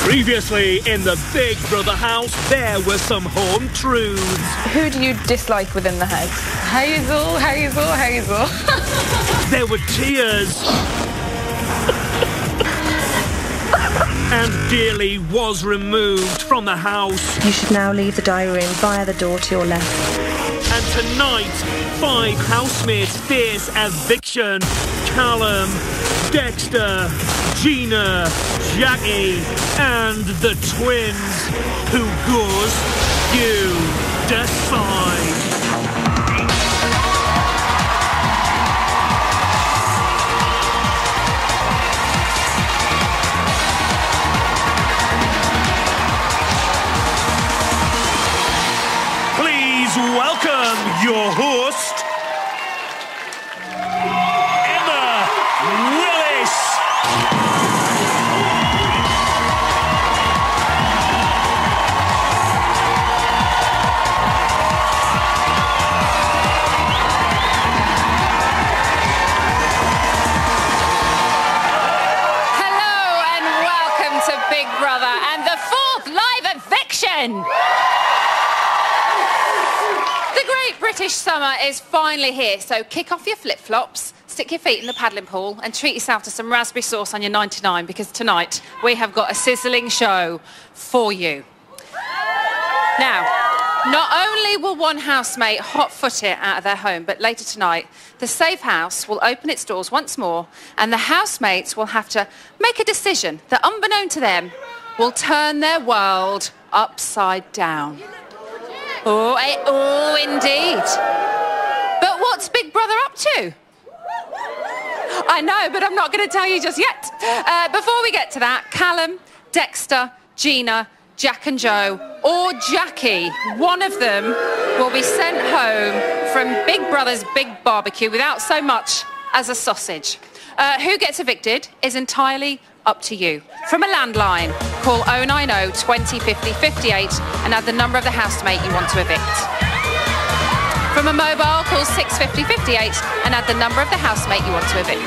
Previously in the Big Brother house, there were some home truths. Who do you dislike within the house? Hazel. There were tears. And Dearly was removed from the house. You should now leave the diary room via the door to your left. And tonight, 5 housemates face eviction. Callum, Dexter, Gina, Jackie, and the twins. Who goes? You decide. Please welcome your host, The great British summer is finally here, so kick off your flip-flops, stick your feet in the paddling pool and treat yourself to some raspberry sauce on your 99 because tonight we have got a sizzling show for you. Now, not only will one housemate hot-foot it out of their home, but later tonight, the safe house will open its doors once more and the housemates will have to make a decision that, unbeknown to them, will turn their world upside down. Oh, indeed. But what's Big Brother up to? I know, but I'm not going to tell you just yet. Before we get to that, Callum, Dexter, Gina, Jack and Joe, or Jackie, one of them will be sent home from Big Brother's big barbecue without so much as a sausage. Who gets evicted is entirely up to you. From a landline, call 090 20 50 58 and add the number of the housemate you want to evict. From a mobile, call 650 58 and add the number of the housemate you want to evict.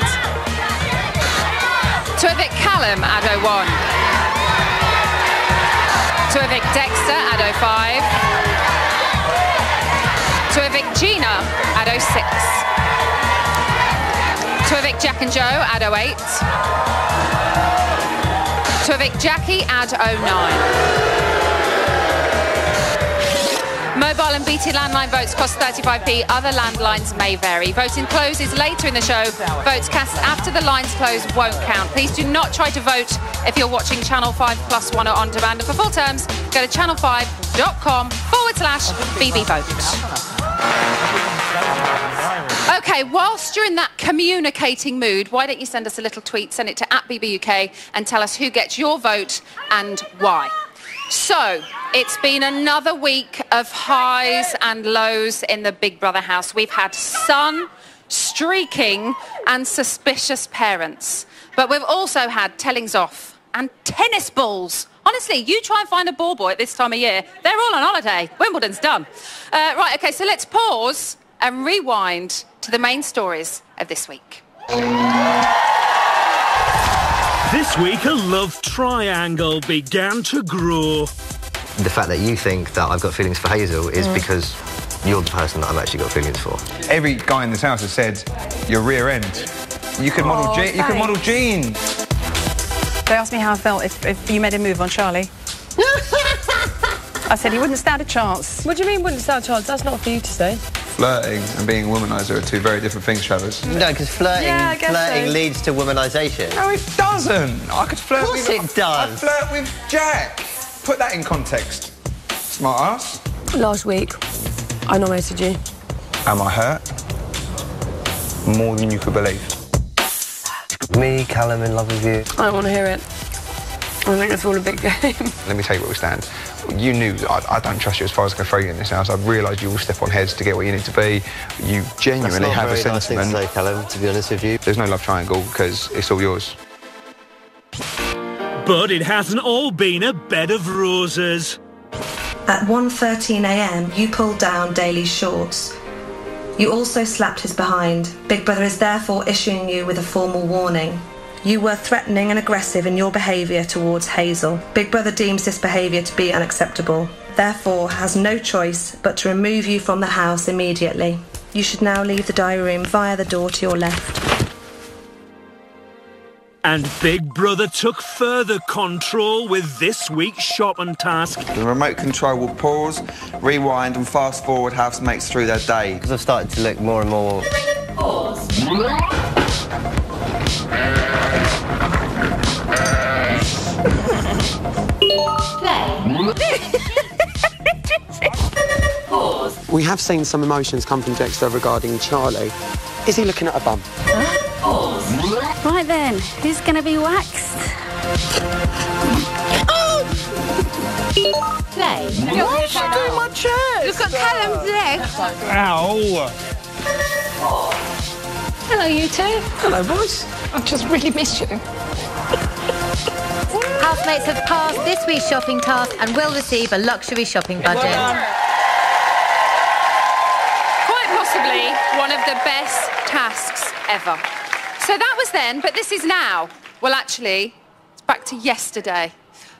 To evict Callum, add 01. To evict Dexter, add 05. To evict Gina, add 06. To evict Jack and Joe, add 08. To evict Jackie, add 09. Mobile and BT landline votes cost 35p. Other landlines may vary. Voting closes later in the show. Votes cast after the lines close won't count. Please do not try to vote if you're watching Channel 5 Plus One or on demand. And for full terms, go to channel5.com/BBVote. OK, whilst you're in that communicating mood, why don't you send us a little tweet, send it to @BBUK and tell us who gets your vote and why. So, it's been another week of highs and lows in the Big Brother house. We've had sun, streaking and suspicious parents. But we've also had tellings off and tennis balls. Honestly, you try and find a ball boy at this time of year, they're all on holiday. Wimbledon's done. Right, OK, so let's pause and rewind to the main stories of this week. This week, a love triangle began to grow. The fact that you think that I've got feelings for Hazel is because you're the person that I've actually got feelings for. Every guy in this house has said, your rear end. You could model jeans. They asked me how I felt if you made a move on Charlie. I said he wouldn't stand a chance. What do you mean wouldn't stand a chance? That's not for you to say. Flirting and being a womaniser are two very different things, Travis. No, because flirting leads to womanisation. No, it doesn't. I could flirt with... Of course it does. I'd flirt with Jack. Put that in context. Smart ass. Last week, I nominated you. Am I hurt? More than you could believe. Me, Callum, in love with you. I don't want to hear it. I think it's all a big game. Let me tell you where we stand. You knew I don't trust you as far as I can throw you in this house. I've realised you will step on heads to get what you need to be. You genuinely have a sentiment. That's not very nice thing to say, Callum, to be honest with you. There's no love triangle because it's all yours. But it hasn't all been a bed of roses. At 1:13 a.m, you pulled down Daly's shorts. You also slapped his behind. Big Brother is therefore issuing you with a formal warning. You were threatening and aggressive in your behaviour towards Hazel. Big Brother deems this behaviour to be unacceptable, therefore has no choice but to remove you from the house immediately. You should now leave the diary room via the door to your left. And Big Brother took further control with this week's shopping task. The remote control will pause, rewind and fast forward housemates through their day. Because I've started to look more and more... Pause. Pause. We have seen some emotions come from Dexter regarding Charlie. Is he looking at a bum? Pause. Right then, who's going to be waxed? Oh! Play. Why is she doing my chest? Look at Callum's leg. Ow! Hello, you two. Hello, boys. I've just really missed you. Housemates have passed this week's shopping task and will receive a luxury shopping budget. Quite possibly one of the best tasks ever. So that was then, but this is now. Well, actually, it's back to yesterday.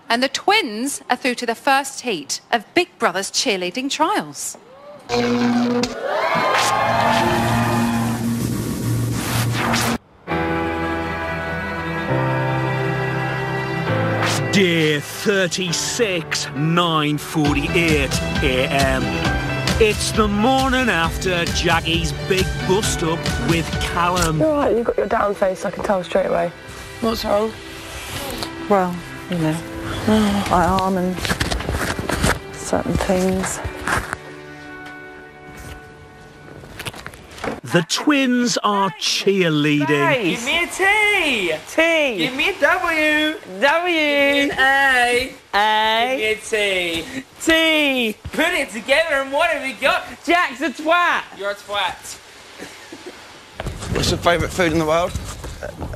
And the twins are through to the first heat of Big Brother's cheerleading trials. Day 36, 9:48 a.m. It's the morning after Jackie's big bust-up with Callum. You're right, you've got your down face, I can tell straight away. What's wrong? Well, you know, my arm and certain things. The twins are cheerleading. Give me a T. T. Give me a W. W. Give me an A. A. Give me a T. T. Put it together and what have we got? Jack's a twat. You're a twat. What's your favourite food in the world?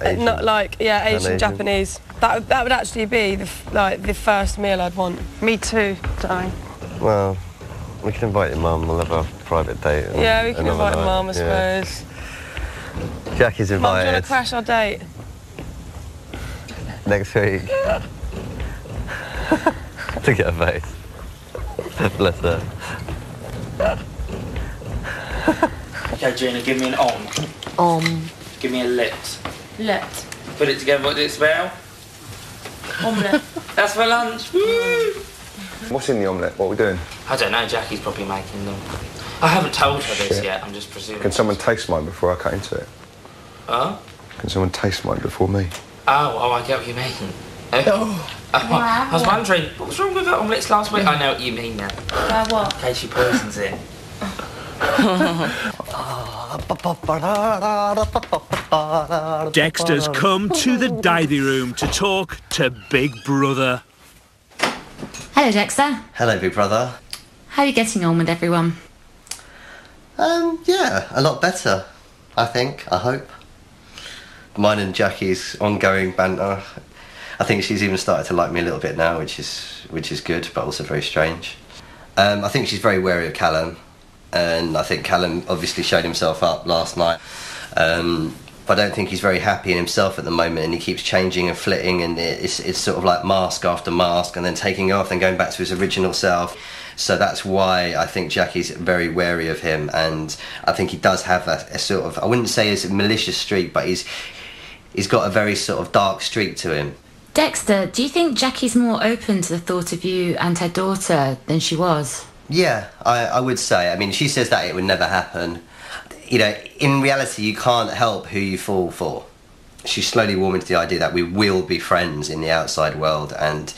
Asian. Not like, yeah, Asian, Asian. Japanese. That would actually be the first meal I'd want. Me too, darling. Well, we can invite your mum. We'll have a private date. Yeah, we can another invite night. Mum, I Yeah. suppose. Jackie's Mum, do you want invited to crash our date? next week. Look at her face. Bless her. Okay, Gina, give me an Give me a lit. Lit. Put it together. What does it spell? Omelette. That's for lunch. Woo! What's in the omelette? What are we doing? I don't know. Jackie's probably making them. I haven't told her this Shit. yet. I'm just presuming. Can someone taste mine before I cut into it? Huh? Can someone taste mine before me? Oh, I get what you mean. I was wondering, what was wrong with the omelettes last week? I know what you mean now. What? In case she poisons it. Dexter's come to the diary room to talk to Big Brother. Hello, Dexter. Hello, Big Brother. How are you getting on with everyone? Yeah, a lot better, I think, I hope. Mine and Jackie's ongoing banter. I think she's even started to like me a little bit now, which is good, but also very strange. I think she's very wary of Callum, and I think Callum obviously showed himself up last night. But I don't think he's very happy in himself at the moment, and he keeps changing and flitting, and it's sort of like mask after mask, and then taking off and going back to his original self. So that's why I think Jackie's very wary of him, and I think he does have a sort of, I wouldn't say it's a malicious streak, but he's got a very sort of dark streak to him. Dexter, do you think Jackie's more open to the thought of you and her daughter than she was? Yeah, I would say. I mean, she says that it would never happen. You know, in reality, you can't help who you fall for. She's slowly warming to the idea that we will be friends in the outside world, and,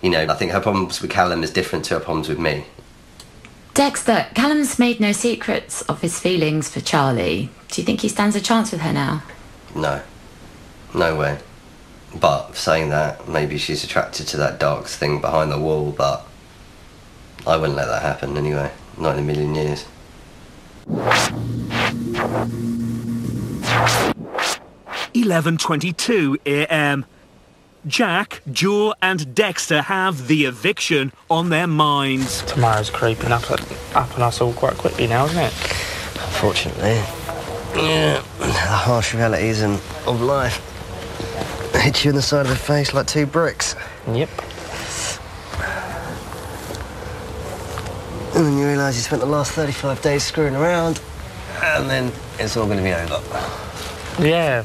you know, I think her problems with Callum is different to her problems with me. Dexter, Callum's made no secrets of his feelings for Charlie. Do you think he stands a chance with her now? No. No way. But saying that, maybe she's attracted to that dark thing behind the wall, but I wouldn't let that happen anyway. Not in a million years. 11:22 a.m. Jack, Joe and Dexter have the eviction on their minds. Tomorrow's creeping up on us all quite quickly now, isn't it? Unfortunately. Yeah, the harsh realities of life. hit you in the side of the face like 2 bricks. Yep. And then you realise you spent the last 35 days screwing around, and then it's all going to be over. Yeah.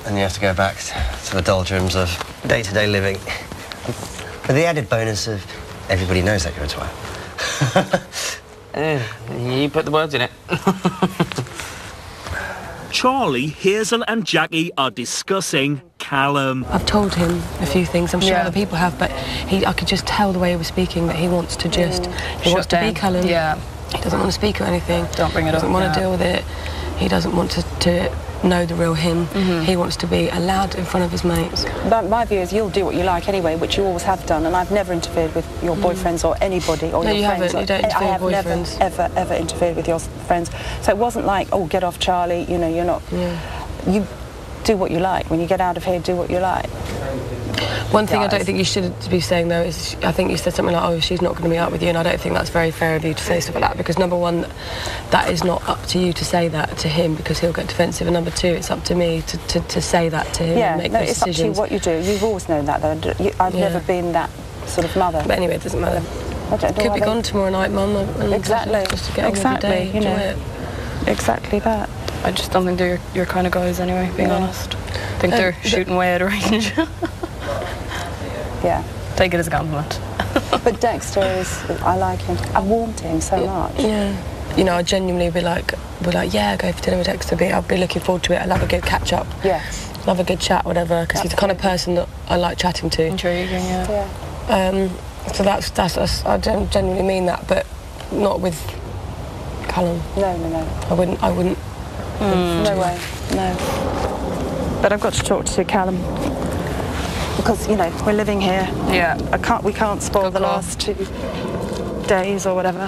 And you have to go back to the doldrums of day-to-day living. With the added bonus of everybody knows that you're a twat. You put the words in it. Charlie, Hazel and Jackie are discussing Callum. I've told him a few things, I'm sure other people have, but I could just tell the way he was speaking that he wants to just... He wants to be Callum. Yeah. He doesn't want to speak or anything. Don't bring it up. He doesn't want to deal with it. He doesn't want to know the real him. He wants to be allowed in front of his mates. But my view is you'll do what you like anyway, which you always have done, and I've never interfered with your boyfriends or anybody or your friends. No, you don't interfere with boyfriends. I have never, ever interfered with your friends. So it wasn't like, oh, get off Charlie, you know, you're not... You do what you like. When you get out of here, do what you like. One thing I don't think you should be saying, though, is I think you said something like, oh, she's not going to meet up with you, and I don't think that's very fair of you to say stuff like that, because, number one, that is not up to you to say that to him, because he'll get defensive, and number two, it's up to me to say that to him and make those it's decisions. up to you what you do. You've always known that, though. I've never been that sort of mother. But anyway, it doesn't matter. I don't know. Could be gone tomorrow night, Mum, and exactly. Just to get on with the day, you know. it. Exactly that. I just don't think they're your kind of guys anyway, being honest. I think they're shooting way out of range. Yeah. Take it as a compliment. But Dexter I like him. I've warmed to him so much. Yeah. You know, I genuinely be like, yeah, go for dinner with Dexter. I'll be looking forward to it. I'll have a good catch-up. Yes. Love a good chat, whatever, because he's the kind of person that I like chatting to. Intriguing, yeah. So that's I genuinely mean that, but not with Callum. No. I wouldn't. No way, no. But I've got to talk to Callum. Because, you know, we're living here. Yeah. We can't spoil the last 2 days or whatever.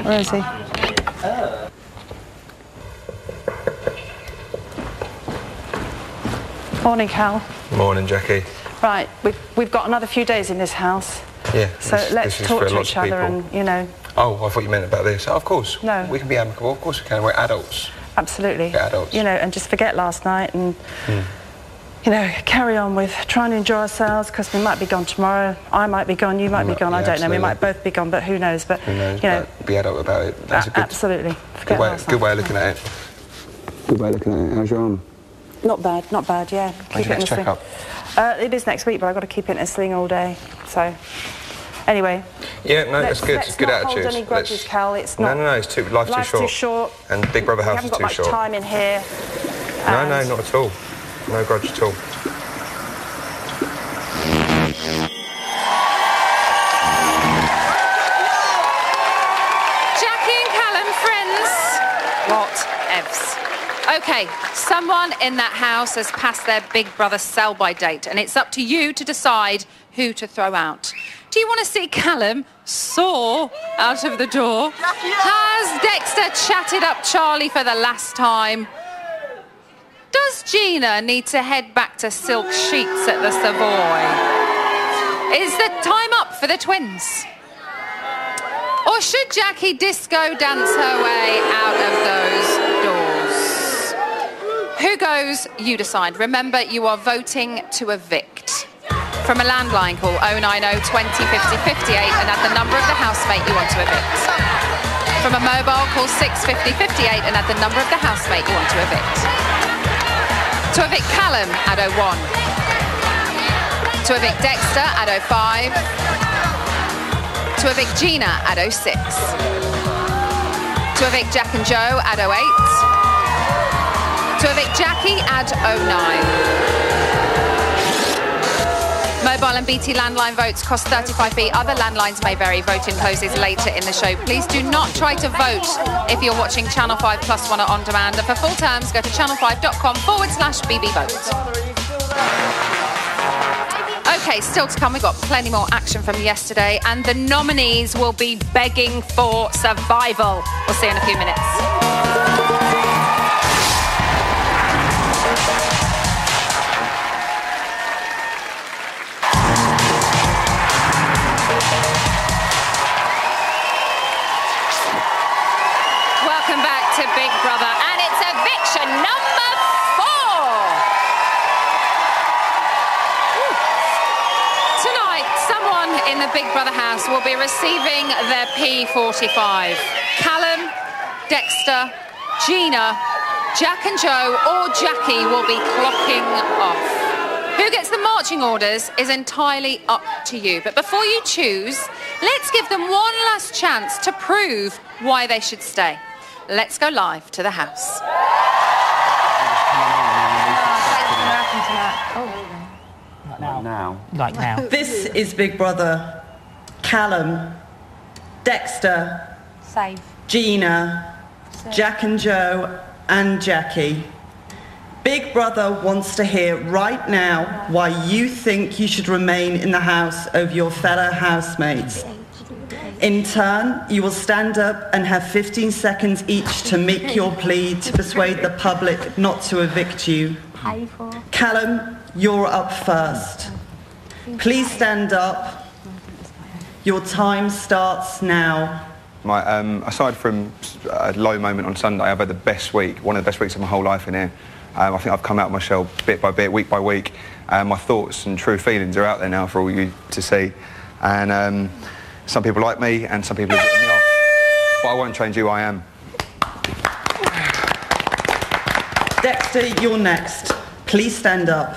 Where is he? Morning, Cal. Morning, Jackie. Right, we've got another few days in this house. Yeah. So let's talk to each other and, you know... Oh, I thought you meant about this. Oh, of course. No. We can be amicable. Of course we can. We're adults. Absolutely. We're adults. You know, and just forget last night and, you know, carry on with trying to enjoy ourselves, because we might be gone tomorrow. I might be gone, you might be gone, I don't know. We might both be gone, but who knows? But, who knows? You know, be adult about it. That's a good... Absolutely. Good way of looking at it. Good way of looking at it. How's your arm? Not bad, yeah. When's your next check-up? It is next week, but I've got to keep it in a sling all day, so... Anyway. Yeah, no, that's good. It's good attitude. Hold any grudges, Cal. It's not... No, it's life's too short. And Big Brother house is too short. We haven't got much time in here. No, not at all. No grudge at all. Jackie and Callum, friends. Whatevs. OK, someone in that house has passed their Big Brother sell-by date, and it's up to you to decide who to throw out. Do you want to see Callum soar out of the door? Has Dexter chatted up Charlie for the last time? Does Gina need to head back to silk sheets at the Savoy? Is the time up for the twins? Or should Jackie disco dance her way out of those doors? Who goes? You decide. Remember, you are voting to evict. From a landline, call 090 20 50 58 and add the number of the housemate you want to evict. From a mobile, call 650 58 and add the number of the housemate you want to evict. To evict Callum, add 01. To evict Dexter, add 05. To evict Gina, add 06. To evict Jack and Joe, add 08. To evict Jackie, add 09. Mobile and BT landline votes cost 35p. Other landlines may vary. Voting closes later in the show. Please do not try to vote if you're watching Channel 5 Plus One or on demand. And for full terms, go to channel5.com/BB Vote. OK, still to come, we've got plenty more action from yesterday, and the nominees will be begging for survival. We'll see you in a few minutes. Welcome back to Big Brother, and it's eviction in the Big Brother house will be receiving their P45. Callum, Dexter, Gina, Jack and Joe or Jackie will be clocking off. Who gets the marching orders is entirely up to you. But before you choose, let's give them one last chance to prove why they should stay. Let's go live to the house. Like now. This is Big Brother. Callum, Dexter, Save. Gina, Jack and Joe and Jackie. Big Brother wants to hear right now why you think you should remain in the house over your fellow housemates. In turn, you will stand up and have 15 seconds each to make your plea to persuade the public not to evict you. Callum, you're up first. Please stand up. Your time starts now. Aside from a low moment on Sunday, I've had the best week, one of the best weeks of my whole life in here. I think I've come out of my shell bit by bit, week by week. My thoughts and true feelings are out there now for all you to see. And some people like me and some people have written me off. But I won't change who I am. Dexter, you're next. Please stand up.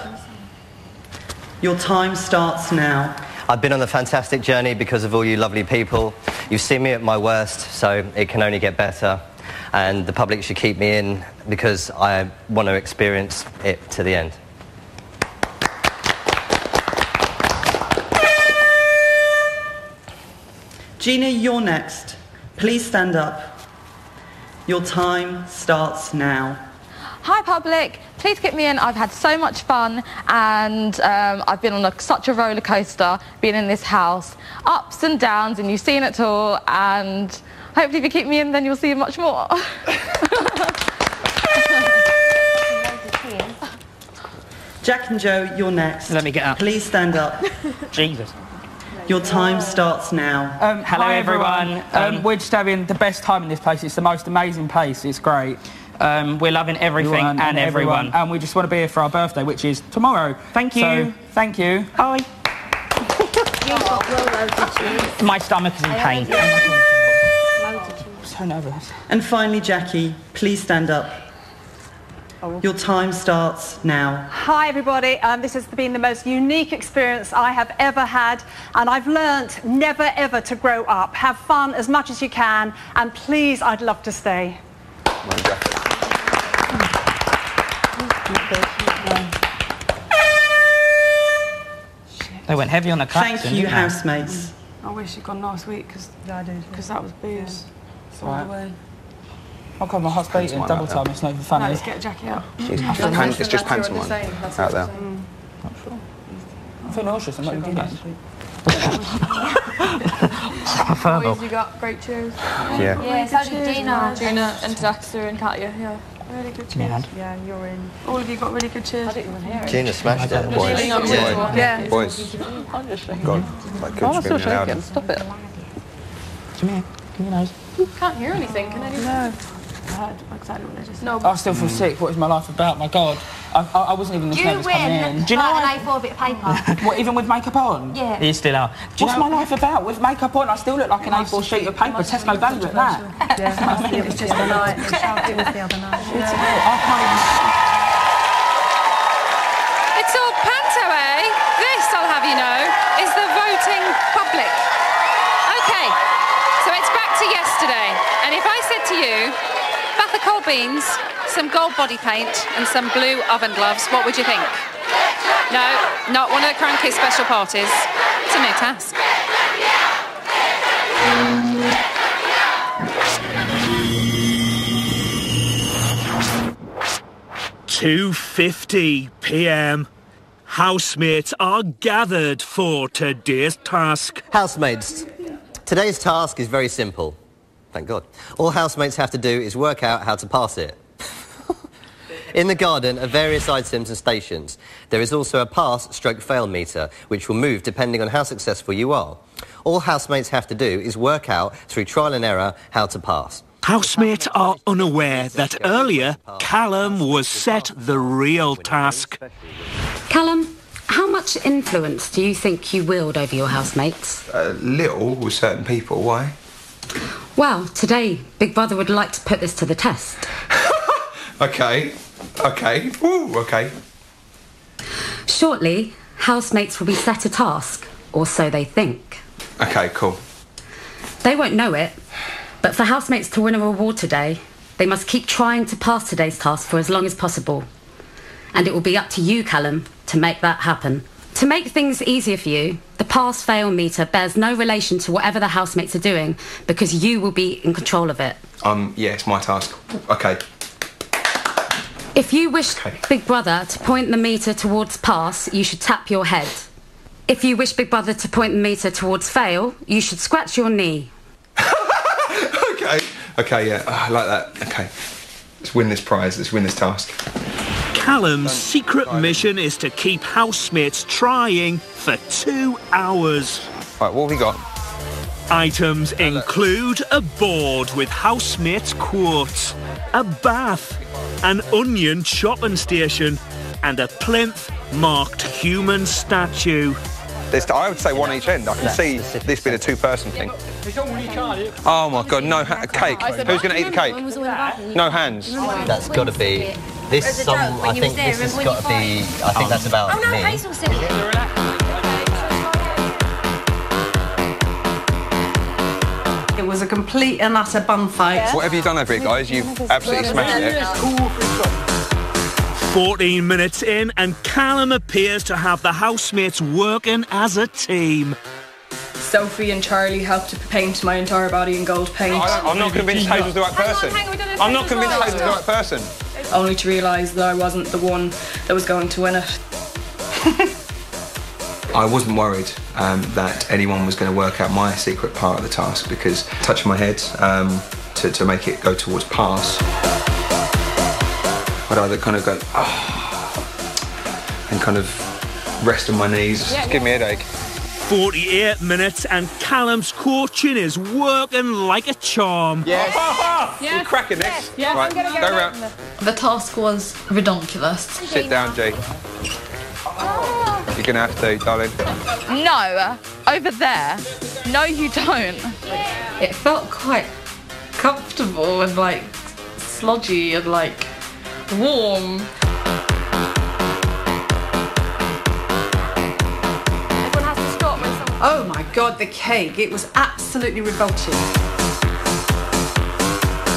Your time starts now. I've been on a fantastic journey because of all you lovely people. You've seen me at my worst, so it can only get better. And the public should keep me in because I want to experience it to the end. Gina, you're next. Please stand up. Your time starts now. Hi public, please get me in. I've had so much fun and I've been on such a roller coaster being in this house. Ups and downs, and you've seen it all, and hopefully if you keep me in then you'll see much more. Jack and Joe, you're next. Let me get up. Please stand up. Jesus. Your time starts now. Hello everyone. We're just having the best time in this place. It's the most amazing place. It's great. We're loving everything and everyone. And we just want to be here for our birthday, which is tomorrow. Thank you. So, thank you. Bye. My stomach is in pain. I'm so nervous. And finally, Jackie, please stand up. Your time starts now. Hi everybody, this has been the most unique experience I have ever had, and I've learnt never ever to grow up. Have fun as much as you can, and please, I'd love to stay. They went heavy on the claps. Thank you, housemates. I wish you'd gone last week because that was booze. It's all the way. I'll come my heart's beating double time. It's not even funny. No, let's get Jackie out. It's just pantomime out there. Not sure. I feel nauseous. I'm not even kidding. Boys, you got great cheers. Yeah. Yeah, so did Gina and Dexter and Katya. Yeah. Really good cheers. Yeah, you're in. All of you got really good cheers. I didn't even hear it. Gina smashed it. Boys. Yeah. Boys. God, like good screaming loud. Stop it. Come here. Give me your nose. Can't hear anything, can I do that? I heard exactly what they just said. No, I still feel sick. What is my life about? My God. I wasn't even this nervous coming in. Do you know an A4 bit of paper? What, even with makeup on? Yeah. You still are. What's my life about? With makeup on, I still look like an A4 sheet of paper. Tesco value at that. Yeah, it was just the night. It was the other night. I can't even... It's all panto, eh? This, I'll have you know, is the voting public. OK, so it's back to yesterday. And if I said to you, bath of cold beans, some gold body paint and some blue oven gloves, what would you think? No, not one of the Cranky special parties. It's a new task. (2:50 p.m. Housemates are gathered for today's task. Housemates, today's task is very simple. Thank God. All housemates have to do is work out how to pass it. In the garden are various items and stations. There is also a pass/fail meter, which will move depending on how successful you are. All housemates have to do is work out, through trial and error, how to pass. Housemates are unaware that earlier, Callum was set the real task. Callum, how much much influence do you think you wield over your housemates? Little with certain people. Why? Well, today, Big Brother would like to put this to the test. Okay. Ooh, okay. Shortly, housemates will be set a task, or so they think. Okay, cool. They won't know it, but for housemates to win a reward today, they must keep trying to pass today's task for as long as possible. And it will be up to you, Callum, to make that happen. To make things easier for you, the pass-fail meter bears no relation to whatever the housemates are doing, because you will be in control of it. Yeah, it's my task. Okay. If you wish Big Brother to point the meter towards pass, you should tap your head. If you wish Big Brother to point the meter towards fail, you should scratch your knee. Okay, yeah, I like that. Okay. Let's win this prize, let's win this task. Callum's secret mission is to keep housemates trying for 2 hours. Right, what have we got? Items include a board with housemates' quotes, a bath, an onion chopping station, and a plinth marked human statue. I would say one each end. I can see this being a two-person thing. Oh my God, no cake. Who's going to eat the cake? No hands. That's got to be this. I think this has got to be. I think that's about me. It was a complete and utter bun fight. What have you done over it, guys? You've absolutely smashed it. 14 minutes in, and Callum appears to have the housemates working as a team. Sophie and Charlie helped to paint my entire body in gold paint. I'm not convinced Hazel's the right person. I'm not convinced Hazel's the right person. Only to realise that I wasn't the one that was going to win it. I wasn't worried that anyone was going to work out my secret part of the task, because touching my head to make it go towards pass, I'd either kind of go, and kind of rest on my knees. Just give me a headache. 48 minutes and Callum's coaching is working like a charm. Yes. We're cracking this. Yeah. Right, go round. The task was redonkulous. Sit down, G. You're going to have to, darling. No, over there. No, you don't. It felt quite comfortable and like sludgy and like warm. Oh my God, the cake. It was absolutely revolting.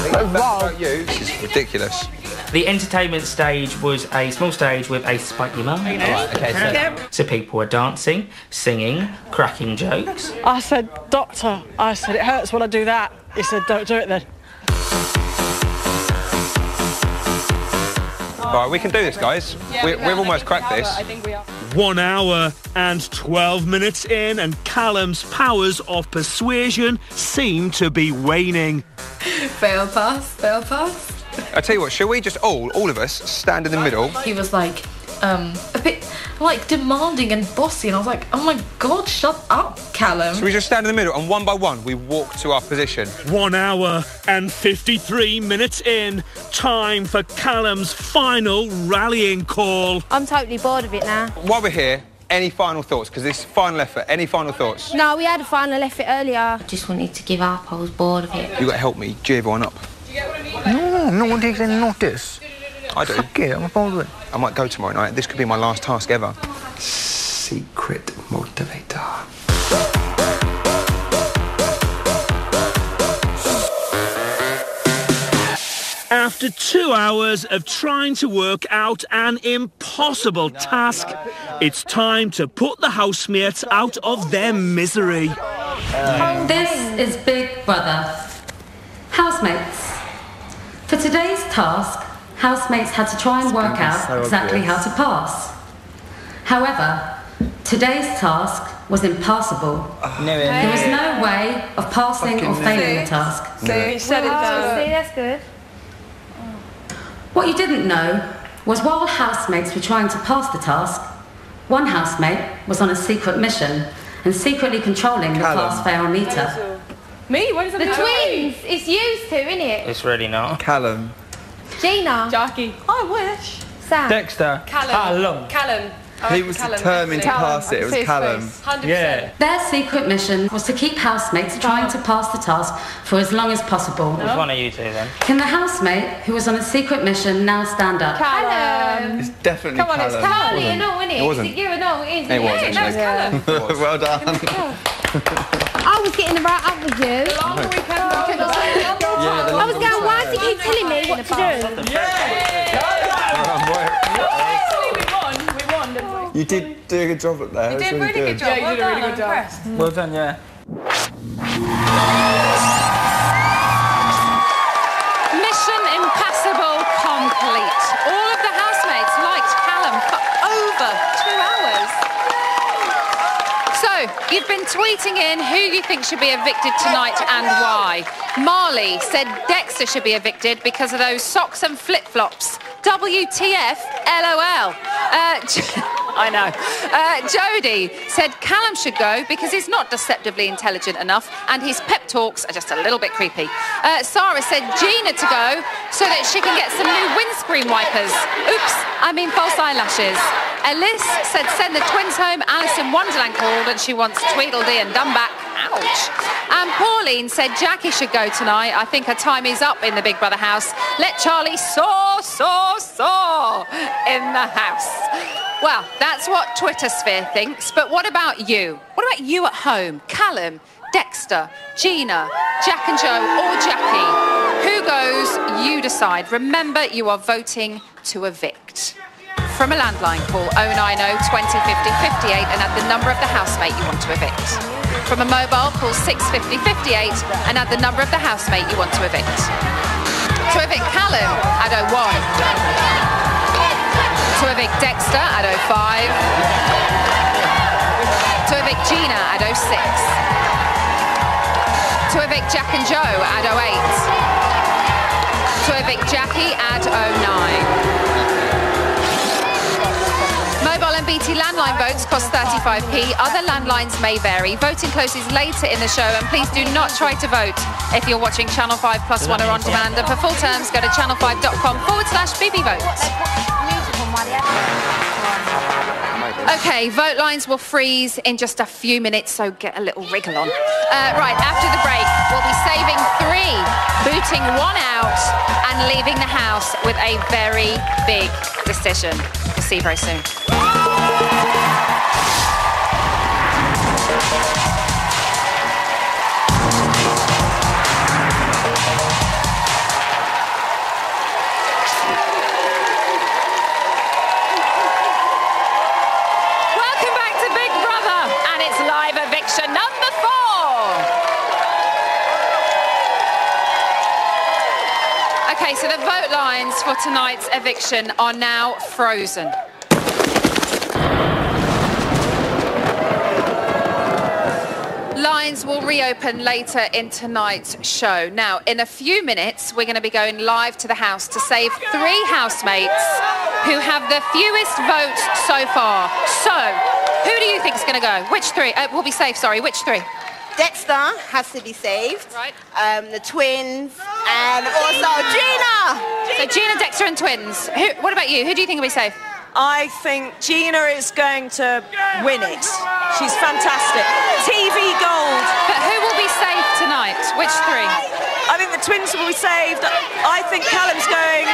About you, this is ridiculous. The entertainment stage was a small stage with a spiky mum. So people were dancing, singing, cracking jokes. I said, Doctor, I said, it hurts when I do that. He said, don't do it then. Right, we can do this, guys. We've almost cracked this. 1 hour and 12 minutes in, and Callum's powers of persuasion seem to be waning. Fail pass. I tell you what, shall we just all of us, stand in the middle? He was like, a bit like demanding and bossy, and I was like, oh my God, shut up, Callum. So we just stand in the middle, and one by one we walk to our position. 1 hour and 53 minutes in, time for Callum's final rallying call. I'm totally bored of it now. While we're here, any final thoughts? Because this final effort, any final thoughts? No, we had a final effort earlier. I just wanted to give up, I was bored of it. You got to help me G everyone up. No, no one takes any notice. I do. Okay, I'm bored with it. I might go tomorrow night. This could be my last task ever. Secret motivator. After 2 hours of trying to work out an impossible task, it's time to put the housemates out of their misery. This is Big Brother. Housemates. For today's task, housemates had to try and work out exactly how to pass. However, today's task was impassable. There was no way of passing or failing the task. See, said it down. See, that's good. What you didn't know was while housemates were trying to pass the task, one housemate was on a secret mission and secretly controlling the pass-fail meter. Me? What is it? The twins! It's used to, isn't it? It's really not. Callum. Gina. Jackie. I wish. Sam. Dexter. Callum. He was determined to pass it. It was Callum. 100%. Yeah. Their secret mission was to keep housemates trying to pass the task for as long as possible. It was one of you two then. Can the housemate who was on a secret mission now stand up? Callum. It's definitely Come on, Callum. it's Carly and all, isn't it? It wasn't. Is it you and all? It is. It was, Yeah, no, it's actually. Callum. Well done. I was getting right up with you. I was going, why does he keep telling me what to do? You did do a good job up there. You did really good job. Yeah, you did a really good job. Impressed. Well done, yeah. Mission impassable complete. All of the housemates liked Callum for over 2 hours. So, you've been tweeting in who you think should be evicted tonight and why. Marley said Dexter should be evicted because of those socks and flip-flops. WTF, LOL. I know. Jodie said Callum should go because he's not deceptively intelligent enough and his pep talks are just a little bit creepy. Sarah said Gina to go so that she can get some new windscreen wipers. Oops, I mean false eyelashes. Elise said send the twins home. Alice in Wonderland called and she wants Tweedledee and Dumback. Ouch. And Pauline said Jackie should go tonight. I think her time is up in the Big Brother house. Let Charlie soar in the house. Well, that's what Twitter sphere thinks, but what about you? What about you at home? Callum, Dexter, Gina, Jack and Joe or Jackie? Who goes? You decide. Remember, you are voting to evict. From a landline, call 090 20 50 58 and add the number of the housemate you want to evict. From a mobile, call 650 58 and add the number of the housemate you want to evict. To evict Callum, add 01. To evict Dexter, add 05. To evict Gina, add 06. To evict Jack and Joe, add 08. To evict Jackie, add 09. Mobile and BT landline votes cost 35p. Other landlines may vary. Voting closes later in the show, and please do not try to vote if you're watching Channel 5 Plus One or on demand. And for full terms, go to channel5.com/BB-vote. Okay, vote lines will freeze in just a few minutes, so get a little wriggle on. Right, after the break, we'll be saving 3, booting 1 out, and leaving the house with a very big decision. We'll see you very soon. Eviction number 4. Okay, so the vote lines for tonight's eviction are now frozen. Lines will reopen later in tonight's show. Now, in a few minutes, we're going to be going live to the house to save 3 housemates who have the fewest votes so far. So, who do you think is going to go? Which 3? Will be saved, sorry. Which 3? Dexter has to be saved. Right. The twins and also Gina. So Gina, Dexter and twins. What about you? Who do you think will be safe? I think Gina is going to win it. She's fantastic. TV gold. But who will be saved tonight? Which 3? I think the twins will be saved. I think Callum's going...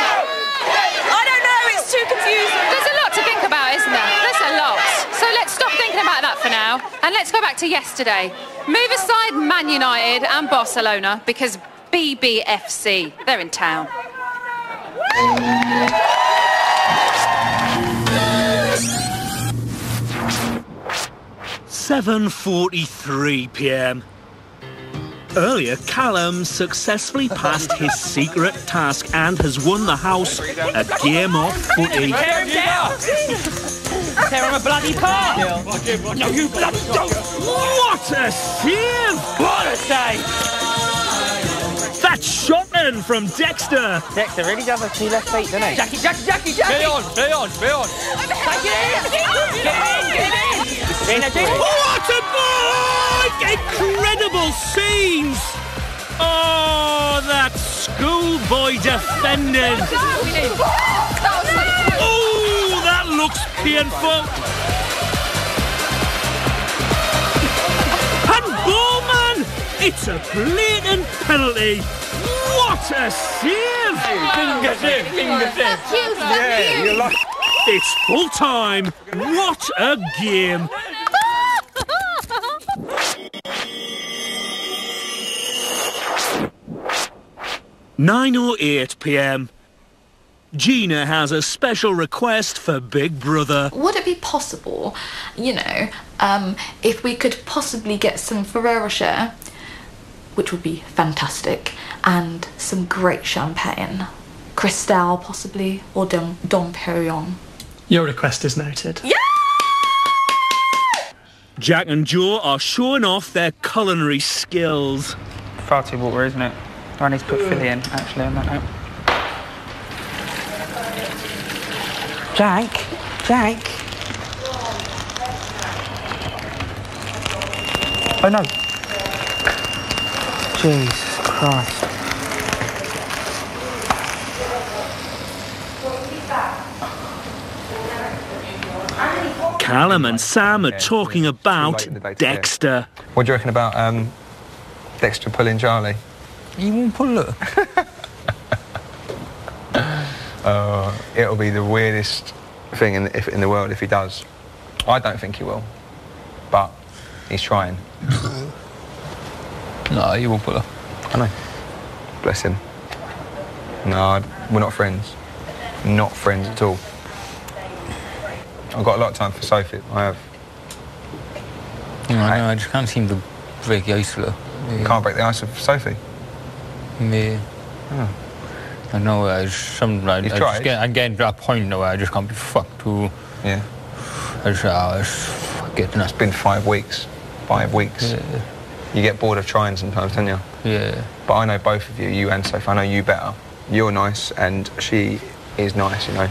I don't know, it's too confusing. There's a lot to think about, isn't there? There's a lot. So let's stop thinking about that for now, and let's go back to yesterday. Move aside Man United and Barcelona, because BBFC, they're in town. 7:43 p.m. Earlier, Callum successfully passed his secret task and has won the house a game of footy. Tear him down! Tear him a bloody part! No, you bloody don't! What a save! What a save! That shotgun from Dexter! Dexter really does have 2 left feet, doesn't he? Jackie! Be on! Take it in! Get in! What a ball! Incredible scenes! Oh, that schoolboy defending! Oh, that looks painful. Handball, man! It's a blatant penalty. What a save! Finger dip. Yeah, you're like... It's full time. What a game. (9:08 p.m. Gina has a special request for Big Brother. Would it be possible, you know, if we could possibly get some Ferrero Rocher, which would be fantastic, and some great champagne, Cristal possibly, or Dom Perignon. Your request is noted. Yeah! Jack and Joe are showing off their culinary skills. Far too water, isn't it? I need to put Philly in, actually, on that note. Jack? Oh no. Jesus Christ. Callum and Sam are talking about Dexter. What do you reckon about Dexter pulling Charlie? He won't pull it. It'll be the weirdest thing in the world if he does. I don't think he will, but he's trying. No, he won't pull it. I know. Bless him. No, we're not friends. Not friends at all. I've got a lot of time for Sophie. I have. No, I just can't seem to break the ice with her. You can't break the ice with Sophie? Yeah. Oh. I know, I'm getting to that point now where I just can't be fucked to... Yeah. I just getting It's been 5 weeks. 5 weeks. Yeah. You get bored of trying sometimes, don't you? Yeah. But I know both of you, you and Sophie, I know you better. You're nice and she is nice, you know.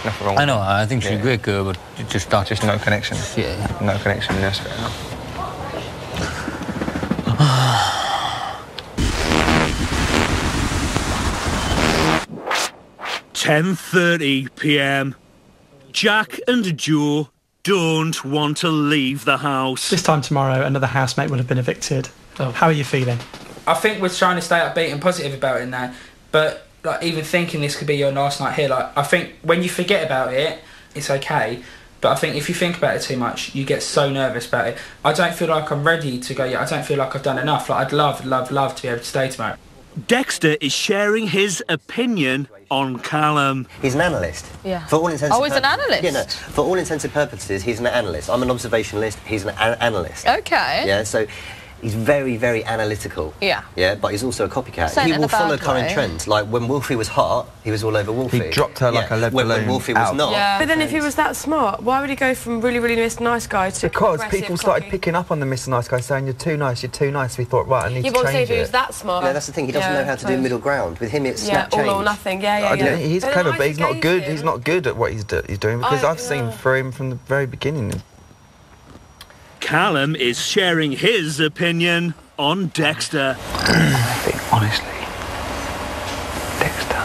Nothing wrong with I know, her. I think she's a great girl, but just not... Just no connection. Yeah. No connection, that's fair enough. 10:30 p.m. Jack and Joe don't want to leave the house. This time tomorrow, another housemate will have been evicted. Oh. How are you feeling? I think we're trying to stay upbeat and positive about it now, but like even thinking this could be your last night here, like I think when you forget about it, it's okay. But I think if you think about it too much, you get so nervous about it. I don't feel like I'm ready to go yet. I don't feel like I've done enough. Like I'd love to be able to stay tomorrow. Dexter is sharing his opinion on Callum. He's an analyst. Yeah. For all intents and purposes. He's an analyst? Yeah, no. For all intents and purposes, he's an analyst. I'm an observationalist. He's an analyst. Okay. Yeah, so he's very, very analytical. Yeah. Yeah, but he's also a copycat. Saying He it in will a bad follow current way. trends. Like when Wolfie was hot, he was all over Wolfie. He dropped her like a lead when balloon Wolfie was out. not. Yeah. But then if he was that smart, why would he go from really, really nice guy to Because aggressive, people started cocky? picking up on the Mr. Nice Guy saying, you're too nice, you're too nice. We thought, right, I need Yeah, to but say change if he was it. that smart. No, that's the thing. He doesn't know how to do middle ground. With him, it's Yeah, snap change. all or nothing. Yeah. He's But clever, then but he's not good. him- He's not good at what he's doing because I've seen through him from the very beginning. Callum is sharing his opinion on Dexter. I think, honestly, Dexter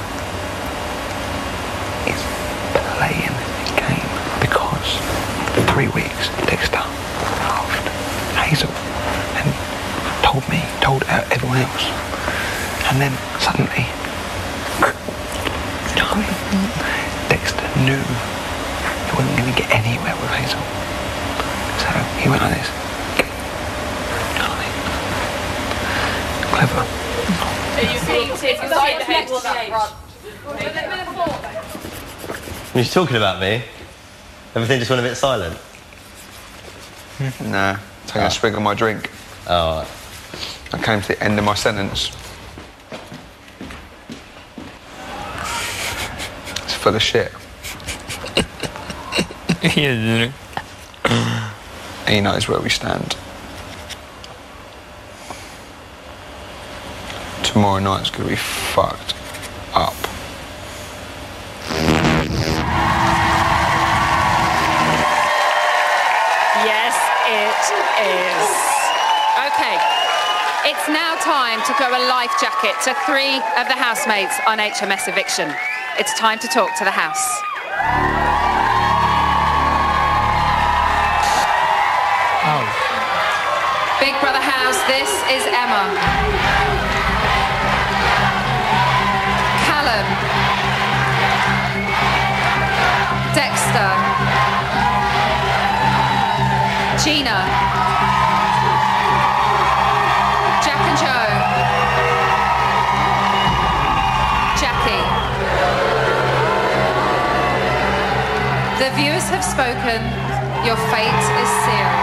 is playing the game because for 3 weeks Dexter loved Hazel and told everyone else, and then suddenly, Dexter knew he wasn't going to get anywhere with Hazel, so he went like this. Clever. You're talking about me? Everything just went a bit silent? Nah, taking a swig of my drink. Oh. I came to the end of my sentence. It's full of shit. Yeah, He knows where we stand. Tomorrow night's gonna be fucked up. Yes, it is. OK, it's now time to throw a life jacket to 3 of the housemates on HMS Eviction. It's time to talk to the house. Big Brother House, this is Emma. Callum. Dexter. Gina. Jack and Joe. Jackie. The viewers have spoken. Your fate is sealed.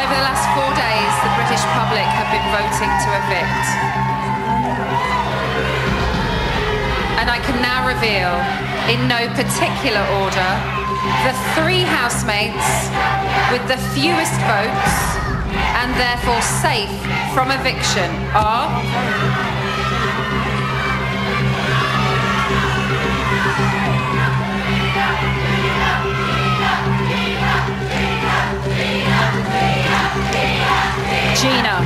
Over the last 4 days, the British public have been voting to evict. And I can now reveal, in no particular order, the 3 housemates with the fewest votes and therefore safe from eviction are... Gina.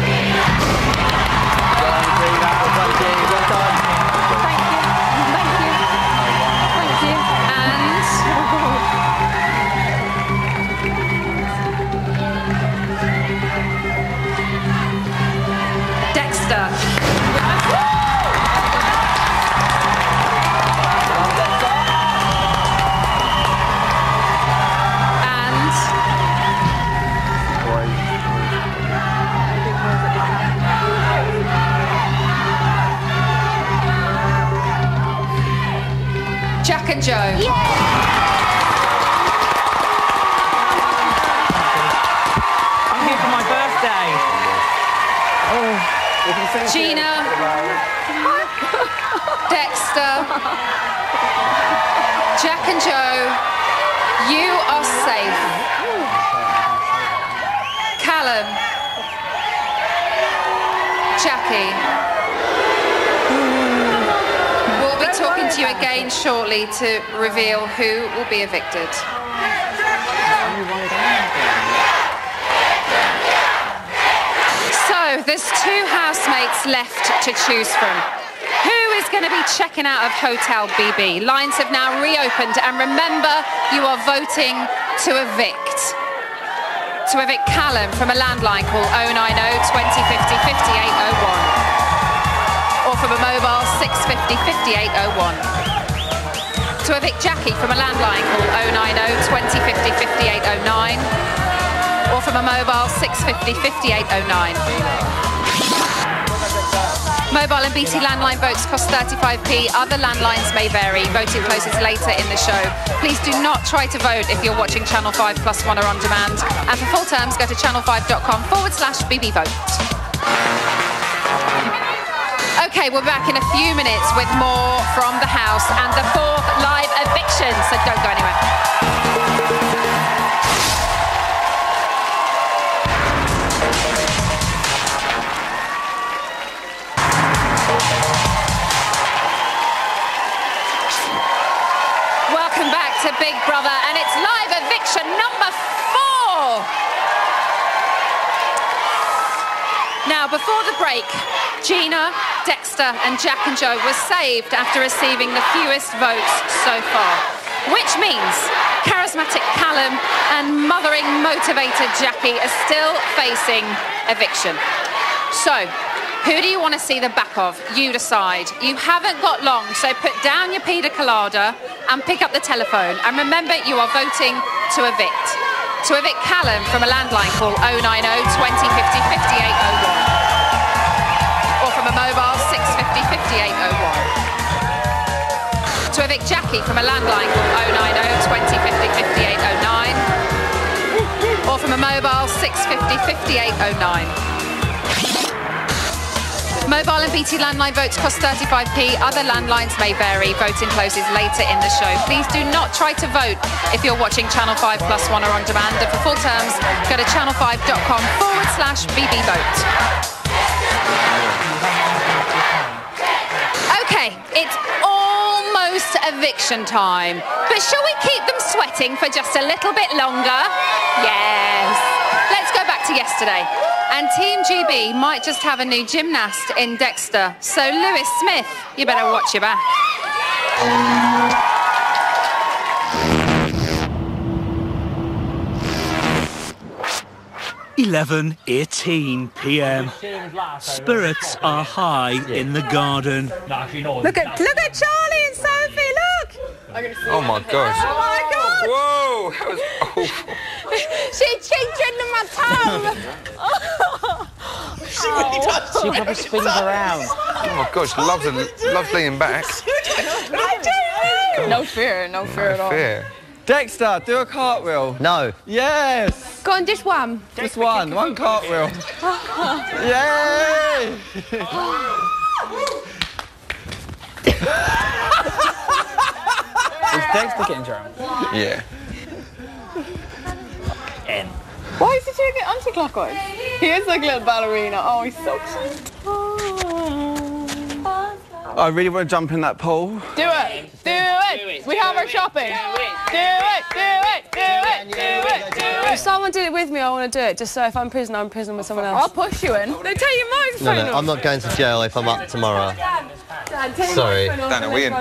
Dexter. Jack and Joe. Yeah. I'm here for my birthday. Gina. Dexter. Jack and Joe, you are safe. Callum. Jackie. We'll be talking to you again shortly to reveal who will be evicted. So, there's 2 housemates left to choose from. Who is going to be checking out of Hotel BB? Lines have now reopened, and remember, you are voting to evict. To evict Callum from a landline call 090 2050 5801. Or from a mobile 650 5801. To evict Jackie from a landline call 090 2050 5809. Or from a mobile 650 5809. Mobile and BT landline votes cost 35p. Other landlines may vary. Voting closes later in the show. Please do not try to vote if you're watching Channel 5 Plus One or on demand. And for full terms, go to channel5.com/BBvote. Okay, we're back in a few minutes with more from the house and the 4th live eviction, so don't go anywhere. Welcome back to Big Brother, and it's live eviction number 4. Now, before the break, Gina, Dexter and Jack and Joe were saved after receiving the fewest votes so far, which means charismatic Callum and mothering motivated Jackie are still facing eviction. So, who do you want to see the back of? You decide. You haven't got long, so put down your pina colada and pick up the telephone. And remember, you are voting to evict. To evict Callum from a landline call 090 2050 5801. Or from a mobile 650 5801. To evict Jackie from a landline call 090 2050 5809. Or from a mobile 650 5809. Mobile and BT landline votes cost 35p. Other landlines may vary. Voting closes later in the show. Please do not try to vote if you're watching Channel 5 Plus One or on demand. And for full terms, go to channel5.com/BBvote. Okay, it's almost eviction time. But shall we keep them sweating for just a little bit longer? Yes. Let's go back to yesterday. And Team GB might just have a new gymnast in Dexter. So, Lewis Smith, you better watch your back. (11:18 p.m). Spirits are high in the garden. Look at Charlie and Sophie, look! Oh my gosh. Oh my God! Whoa, that was awful. She cheeked into my toe! She really does. She probably spins around. Oh my gosh, loves leaning back. I don't know! No fear at all. Fear. Dexter, do a cartwheel. No. Yes. Go on, just one. Just one cartwheel. Yay! Is Dexter getting drunk? Yeah. Why is he doing it anti-clockwise? He is like a little ballerina. Oh, he's so cute. I really want to jump in that pool. Do it! Do it! We have our shopping. Do it! If someone did it with me, I want to do it. Just so if I'm in prison, I'm in prison with someone else. I'll push you in. They take your microphone No, I'm not going to jail if I'm up tomorrow. Sorry. Dan, are we in?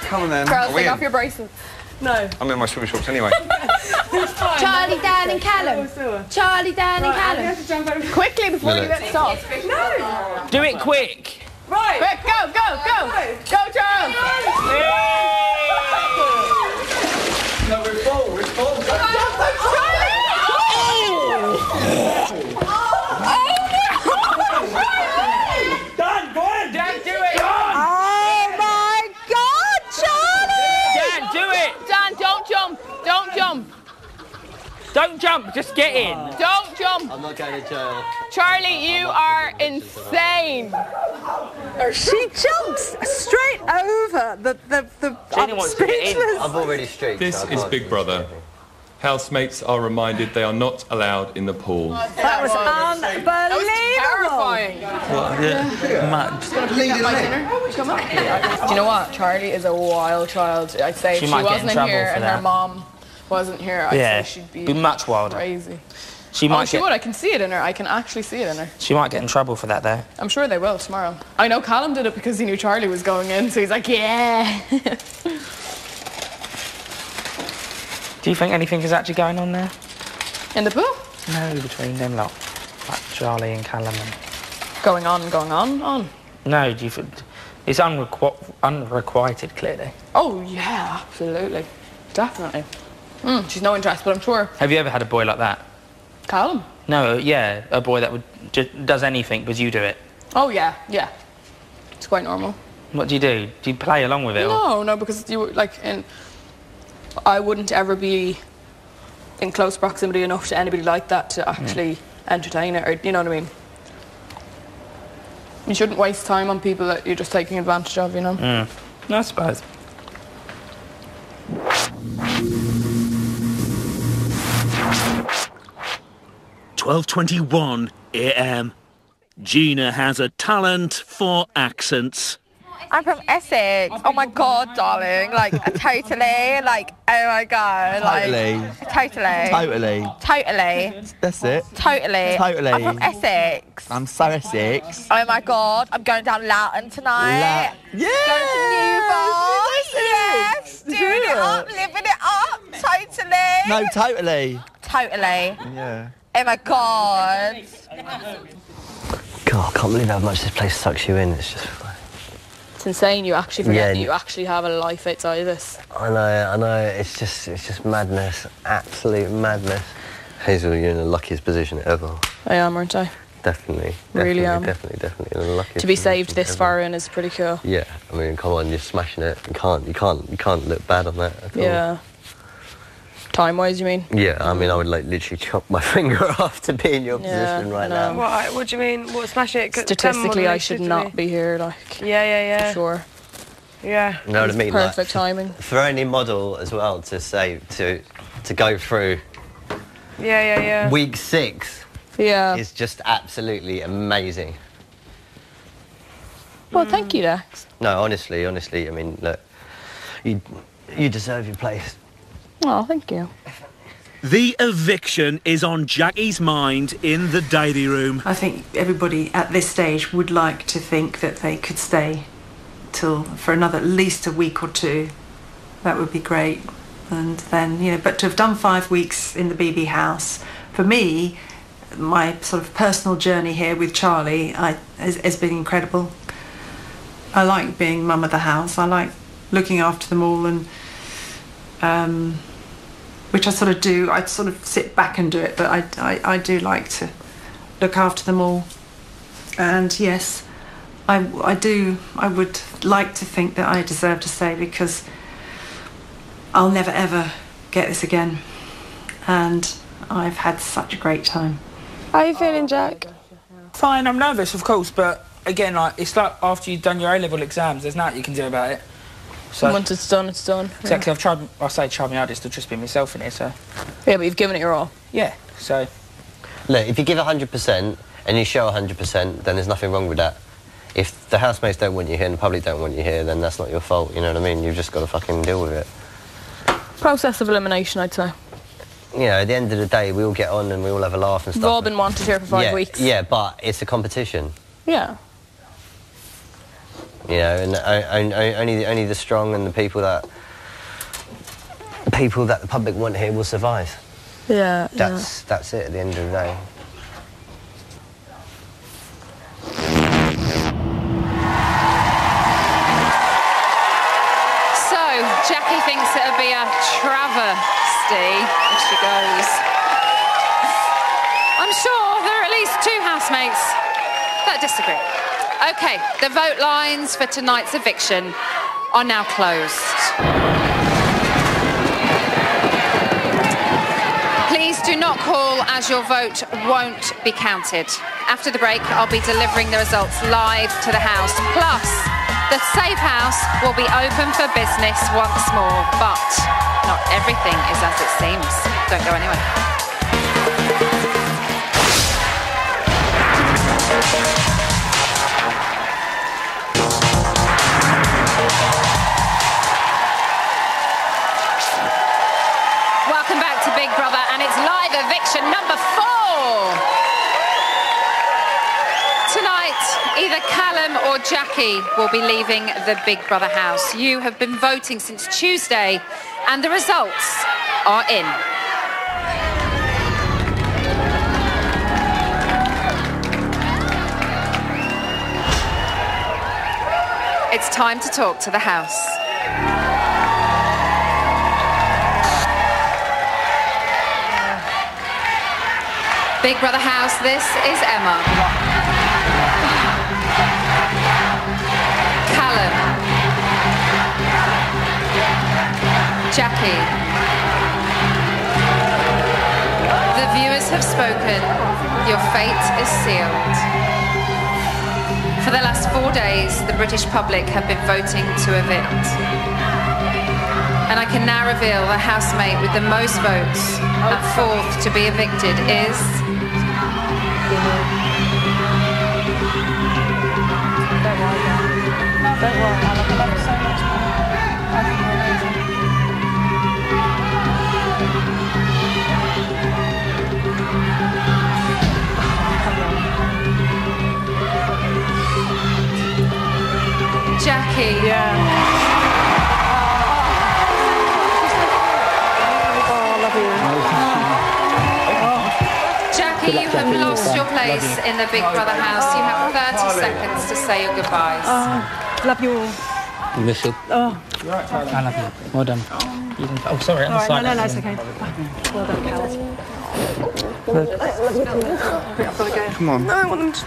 Come on then. Girls, take off your bracelet. No. I'm in my swimming shorts anyway. Charlie, Dan and Callum. Charlie, Dan and Callum. Quickly before you get stopped. No. Do it quick. Right. Quick, go. Go, Charles. No, we're full. Dan, go on. Dan, do it. Oh my God, Charlie! Dan, do it. Dan, don't jump. Don't jump. Don't jump, just get in. Don't jump. I'm not going to jail. Charlie, you are insane. She jumps straight over the Jenny wants to get in. I've already streaked. This so I is can't. Big Brother. Housemates are reminded they are not allowed in the pool. That was unbelievable. That was terrifying. Come on. Do you know what? Charlie is a wild child. I'd say if She she might get in wasn't in trouble here for and that. her mom wasn't here, I'd say she'd be much wilder. crazy. She might She would. I can see it in her. I can actually see it in her. She might get in trouble for that though. I'm sure they will tomorrow. I know Callum did it because he knew Charlie was going in, so he's like, yeah. Do you think anything is actually going on there? In the pool? No, between them lot. Like Charlie and Callum and... Going on. No, do you think... It's unrequited, clearly. Oh, yeah, absolutely. Definitely. She's no interest, but I'm sure. Have you ever had a boy like that? Callum? No, yeah, a boy that would does anything, but you do it. Oh, yeah. It's quite normal. What do? Do you play along with it? No, because you I wouldn't ever be in close proximity enough to anybody like that to actually entertain it, or you know what I mean? You shouldn't waste time on people that you're just taking advantage of, you know? No, I suppose. (12:21 a.m). Gina has a talent for accents. I'm from Essex. Oh my God, darling. Totally. Oh my God. Totally. That's it. Totally. I'm from Essex. I'm so Essex. Oh my God. I'm going down Loughton tonight. Yeah. Going to Newport. Yes. Doing it up, living it up. Totally. No, totally. Totally. Yeah. Oh my God. God, I can't believe how much this place sucks you in. It's just... It's insane. You actually forget that you actually have a life outside of this. I know. It's just madness. Absolute madness. Hazel, you're in the luckiest position ever. I am, aren't I? Definitely. Really am. Definitely in the luckiest To be saved position this ever. far in is pretty cool. Yeah, I mean, come on, you're smashing it. You can't look bad on that at all. Yeah. Time-wise, you mean? Yeah, I mean, I would literally chop my finger off to be in your position right now. What do you mean? What, smash it? Statistically, I should not be here, Yeah. For sure. Yeah. You know what I mean? Perfect timing. For any model as well to say, to go through Yeah. week 6 is just absolutely amazing. Well, thank you, Dax. No, honestly, I mean, look, you deserve your place. Oh, thank you. The eviction is on Jackie's mind in the diary room. I think everybody at this stage would like to think that they could stay for another at least a week or two. That would be great. And then, you know, but to have done 5 weeks in the BB house, for me, my sort of personal journey here with Charlie has been incredible. I like being mum of the house. I like looking after them all, and which I sort of do. I sort of sit back and do it, but I do like to look after them all. And yes, I would like to think that I deserve to stay, because I'll never ever get this again, and I've had such a great time. How are you feeling, Jack? Fine, I'm nervous, of course, but again, like, it's like after you've done your A-level exams, there's nothing you can do about it. So once it's done, it's done. Exactly, yeah. I tried my hardest to just be myself in here, so... Yeah, but you've given it your all. Yeah, so... Look, if you give 100% and you show 100%, then there's nothing wrong with that. If the housemates don't want you here and the public don't want you here, then that's not your fault, you know what I mean? You've just got to fucking deal with it. Process of elimination, I'd say. You know, at the end of the day, we all get on and we all have a laugh and stuff. We've all been wanted here for 5 weeks. Yeah, but it's a competition. Yeah. You know, and only the strong and the people that the public want here will survive. Yeah. That's it at the end of the day. Jackie thinks it'll be a travesty if she goes. I'm sure there are at least 2 housemates that disagree. OK, the vote lines for tonight's eviction are now closed. Please do not call, as your vote won't be counted. After the break, I'll be delivering the results live to the House. Plus, the safe house will be open for business once more, but not everything is as it seems. Don't go anywhere. Welcome back to Big Brother, and it's live eviction number 4. Tonight, either Callum or Jackie will be leaving the Big Brother house. You have been voting since Tuesday, and the results are in. It's time to talk to the house. Big Brother house, this is Emma. Callum. Jackie. The viewers have spoken. Your fate is sealed. For the last 4 days, the British public have been voting to evict. And I can now reveal the housemate with the most votes at 4th to be evicted is... Don't worry, I love you so much more. Jackie. Yeah. Oh, I love you. Jackie, you have lost your place in the Big Brother house. You have 30 seconds to say your goodbyes. Love you all. Miss you. Oh. I love you. Well done. Oh, sorry, I'm sorry. No, it's okay. Well done, Cal. Come on. No, I want them to...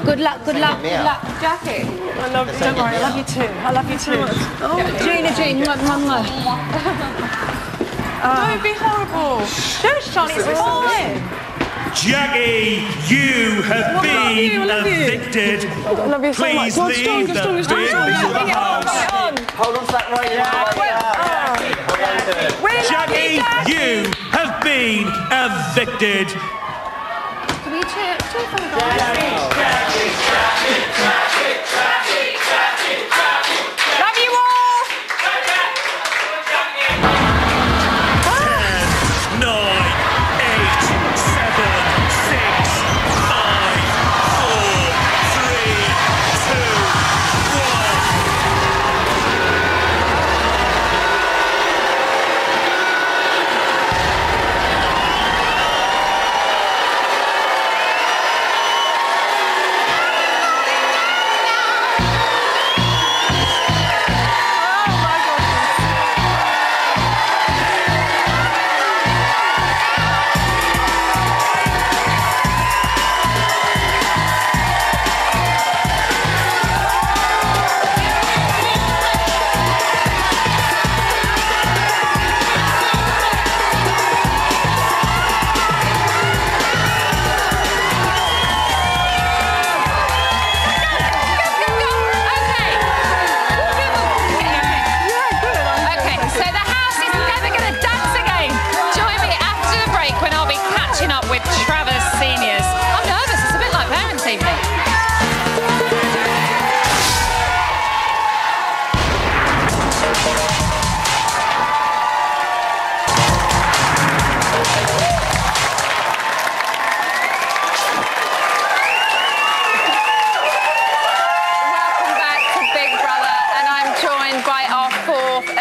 Good luck, Jackie. I love you. Don't worry, I love you too. I love you too. Oh, Gina. Don't be horrible. Shush, Charlie, it's fine. Jackie, you have been evicted. I love you so much. Please leave the Big Brother house. Hold on to that right now. Jackie, you have been evicted. Can we cheer for the Love you all. 10, 9, 8, 7, 6, 5, 4, 3,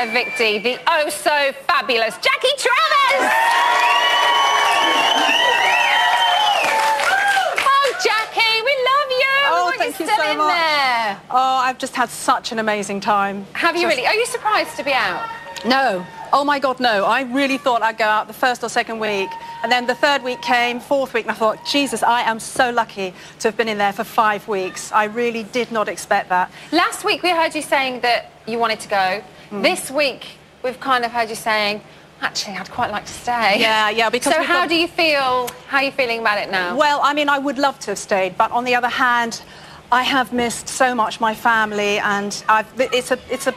evictee, the oh-so-fabulous Jackie Travers! Oh, Jackie, we love you! Oh, thank you so much. There. Oh, I've just had such an amazing time. Have you really? Are you surprised to be out? No. Oh, my God, no. I really thought I'd go out the first or second week. And then the third week came, fourth week, and I thought, Jesus, I am so lucky to have been in there for 5 weeks. I really did not expect that. Last week we heard you saying that you wanted to go. This week we've kind of heard you saying, actually, I'd quite like to stay. Yeah, because... So how do you feel, how are you feeling about it now? Well, I mean, I would love to have stayed, but on the other hand, I have missed so much my family, and it's a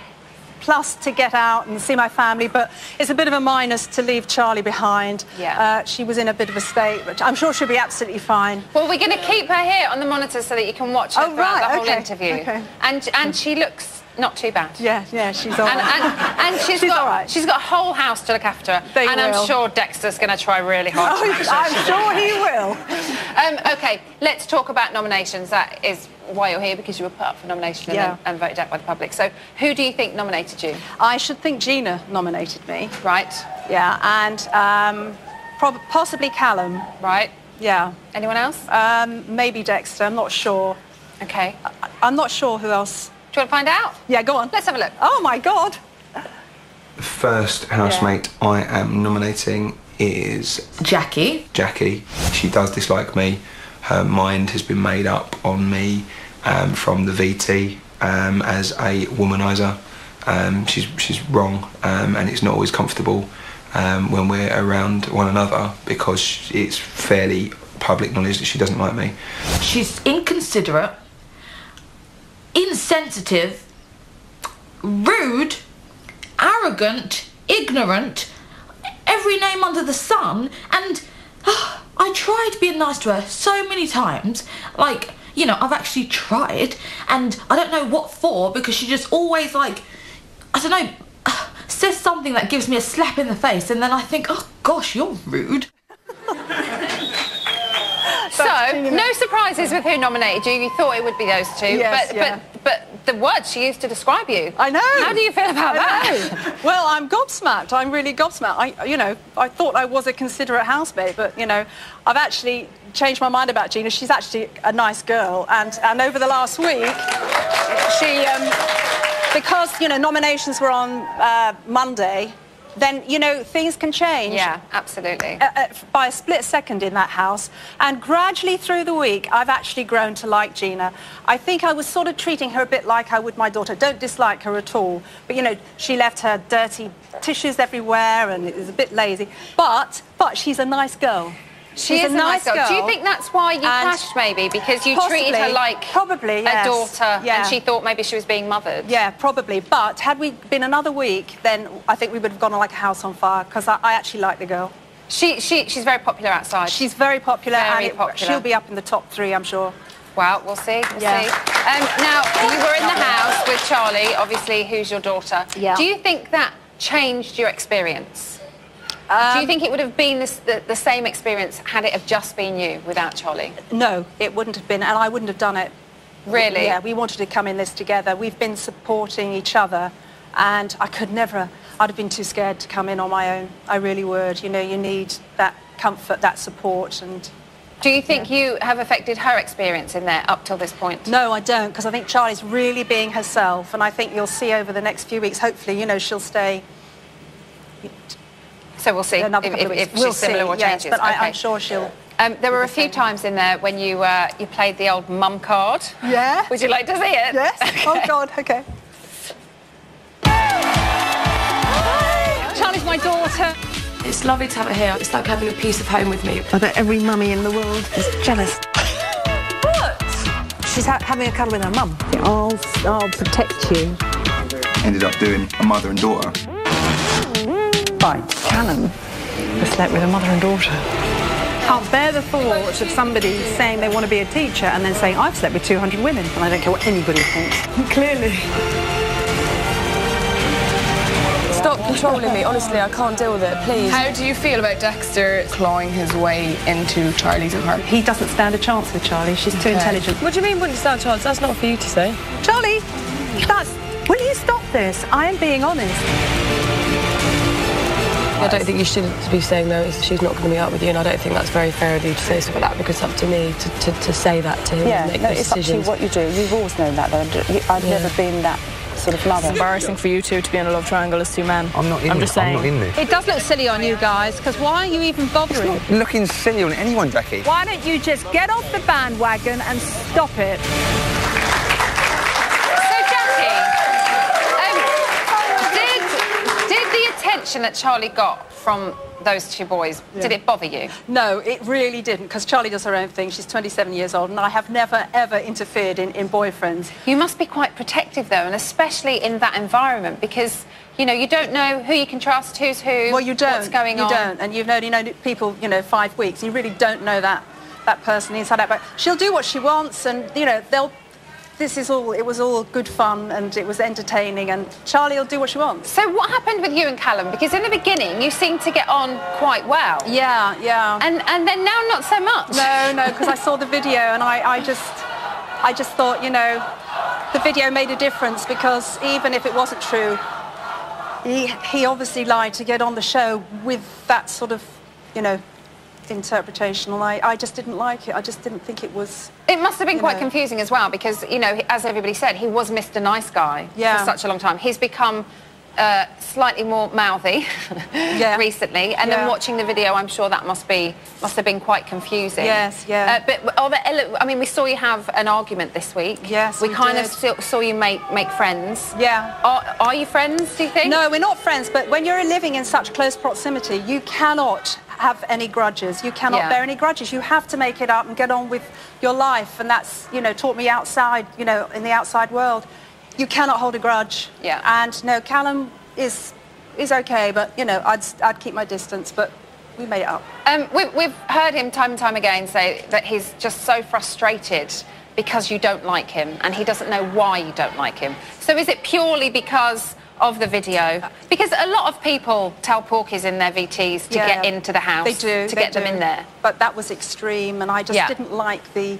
plus to get out and see my family, but it's a bit of a minus to leave Charlie behind. Yeah. She was in a bit of a state, but I'm sure she'll be absolutely fine. Well, we're going to keep her here on the monitor so that you can watch her throughout the whole interview. Okay. And she looks not too bad. Yeah, she's all right. And she's got a whole house to look after her. I'm sure Dexter's going to try really hard to make I'm sure he will. OK, let's talk about nominations. That is why you're here, because you were put up for nomination and voted out by the public. So who do you think nominated you? I should think Gina nominated me. Right. Yeah, and possibly Callum. Right. Yeah. Anyone else? Maybe Dexter, I'm not sure. OK. I'm not sure who else. Do you want to find out? Yeah, go on. Let's have a look. Oh, my God. The first housemate I am nominating is... Jackie. Jackie. She does dislike me. Her mind has been made up on me from the VT as a womaniser. She's wrong, and it's not always comfortable when we're around one another, because it's fairly public knowledge that she doesn't like me. She's inconsiderate, insensitive, rude, arrogant, ignorant, every name under the sun, and I tried being nice to her so many times. Like, you know, I've actually tried, and I don't know what for, because she just always, like, I don't know, says something that gives me a slap in the face, and then I think, oh gosh, you're rude. So, no surprises with who nominated you. You thought it would be those two. Yes, but the words she used to describe you. I know. How do you feel about that? Well, I'm gobsmacked. I'm really gobsmacked. I thought I was a considerate housemate, but, I've actually changed my mind about Gina. She's actually a nice girl. And over the last week, she, because, nominations were on Monday, then, things can change. Yeah, absolutely. By a split second in that house. And gradually through the week, I've actually grown to like Gina. I think I was sort of treating her a bit like I would my daughter. Don't dislike her at all. But, she left her dirty tissues everywhere and it was a bit lazy. But she's a nice girl. She is a nice girl. Do you think that's why you clashed, maybe? Because you treated her like a daughter and she thought maybe she was being mothered? Yeah, probably. But had we been another week, then I think we would have gone like a house on fire, because I actually like the girl. She's very popular outside. She's very popular. Very popular. She'll be up in the top 3, I'm sure. Well, we'll see. We'll see. Now, you were in the house with Charlie, obviously, who's your daughter. Yeah. Do you think that changed your experience? Do you think it would have been the same experience had it have just been you without Charlie? No, it wouldn't have been, and I wouldn't have done it. Really? Yeah, we wanted to come in this together. We've been supporting each other, and I could never... I'd have been too scared to come in on my own. I really would. You need that comfort, that support, and... Do you think you have affected her experience in there up till this point? No, I don't, because I think Charlie's really being herself, and I think you'll see over the next few weeks, hopefully, she'll stay... So we'll see if she's similar or changes. But I'm sure she'll... There were a few times in there when you played the old mum card. Yeah. Would you like to see it? Yes. Okay. Oh, God, OK. Charlie's my daughter. It's lovely to have her here. It's like having a piece of home with me. I bet every mummy in the world is jealous. What? She's having a cuddle with her mum. I'll protect you. Ended up doing a mother and daughter. Right, Callum has slept with a mother and daughter. Can't bear the thought of somebody saying they want to be a teacher and then saying, I've slept with 200 women, and I don't care what anybody thinks. Clearly. Stop controlling me. Honestly, I can't deal with it, please. How do you feel about Dexter clawing his way into Charlie's apartment? He doesn't stand a chance with Charlie. She's too intelligent. What do you mean, wouldn't stand a chance? That's not for you to say. Charlie, Will you stop this? I am being honest. I don't think you should be saying no, she's not going to be out with you, and I don't think that's very fair of you to say stuff like that, because it's up to me to say that to him and make those decisions. It's up to you what you do. You've always known that, though. I've never been that sort of mother. It's embarrassing for you two to be in a love triangle as two men. I'm not in I'm just saying. I'm not in this. It does look silly on you guys, because why are you even bothering? It's not looking silly on anyone, Jackie. Why don't you just get off the bandwagon and stop it? So, Jackie, did the attention that Charlie got from those two boys, did it bother you? No, it really didn't, because Charlie does her own thing. She's 27 years old, and I have never, ever interfered in boyfriends. You must be quite protective, though, and especially in that environment, because, you know, you don't know who you can trust, who's who, well, you don't, what's going on. You don't, and you've only known people, you know, 5 weeks. You really don't know that person inside out. But she'll do what she wants, and, you know, it was all good fun, and it was entertaining, and Charlie will do what she wants. So what happened with you and Callum? Because in the beginning, you seemed to get on quite well. Yeah. And then now not so much. No, because I saw the video, and I just thought, you know, the video made a difference, because even if it wasn't true, he obviously lied to get on the show with that sort of, you know, interpretation, and I just didn't like it. I just didn't think it was... It must have been quite confusing as well, because, you know, as everybody said, he was Mr. Nice Guy for such a long time. He's become slightly more mouthy recently, and then watching the video, I'm sure that must have been quite confusing. Yes. But I mean, we saw you have an argument this week. Yes, we kind did. of saw you make friends. Yeah. Are you friends, do you think? No, we're not friends, but when you're living in such close proximity, you cannot have any grudges. You cannot bear any grudges. You have to make it up and get on with your life, and that's, you know, taught me outside, you know, in the outside world. You cannot hold a grudge. Yeah. And no, Callum is okay, but, you know, I'd keep my distance, but we made it up. We've heard him time and time again say that he's just so frustrated because you don't like him, and he doesn't know why you don't like him. So is it purely because of the video? Because a lot of people tell porkies in their VTs to get into the house. They do. To get them in there. But that was extreme, and I just didn't like the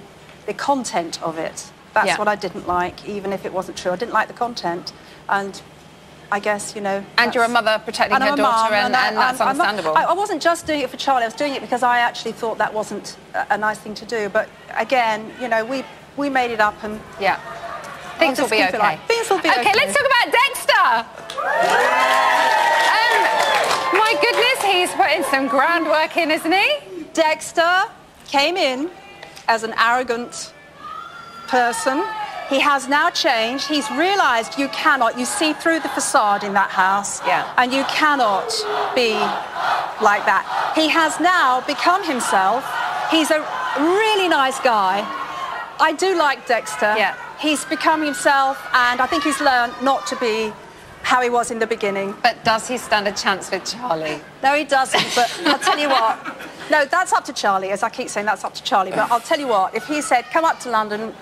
content of it. That's what I didn't like, even if it wasn't true. I didn't like the content, and I guess, you know... And you're a mother protecting her daughter, and that's understandable. I wasn't just doing it for Charlie, I was doing it because I actually thought that wasn't a nice thing to do. But again, you know, we made it up, and... Yeah. Things will be okay. Things will be okay. Okay, let's talk about Dexter. My goodness, he's putting some groundwork in, isn't he? Dexter came in as an arrogant person. He has now changed. He's realised you see through the facade in that house. Yeah. And you cannot be like that. He has now become himself. He's a really nice guy. I do like Dexter. Yeah. He's become himself, and I think he's learned not to be how he was in the beginning. But does he stand a chance with Charlie? No, he doesn't, but I'll tell you what. No, that's up to Charlie, as I keep saying, that's up to Charlie. But I'll tell you what, if he said, come up to London,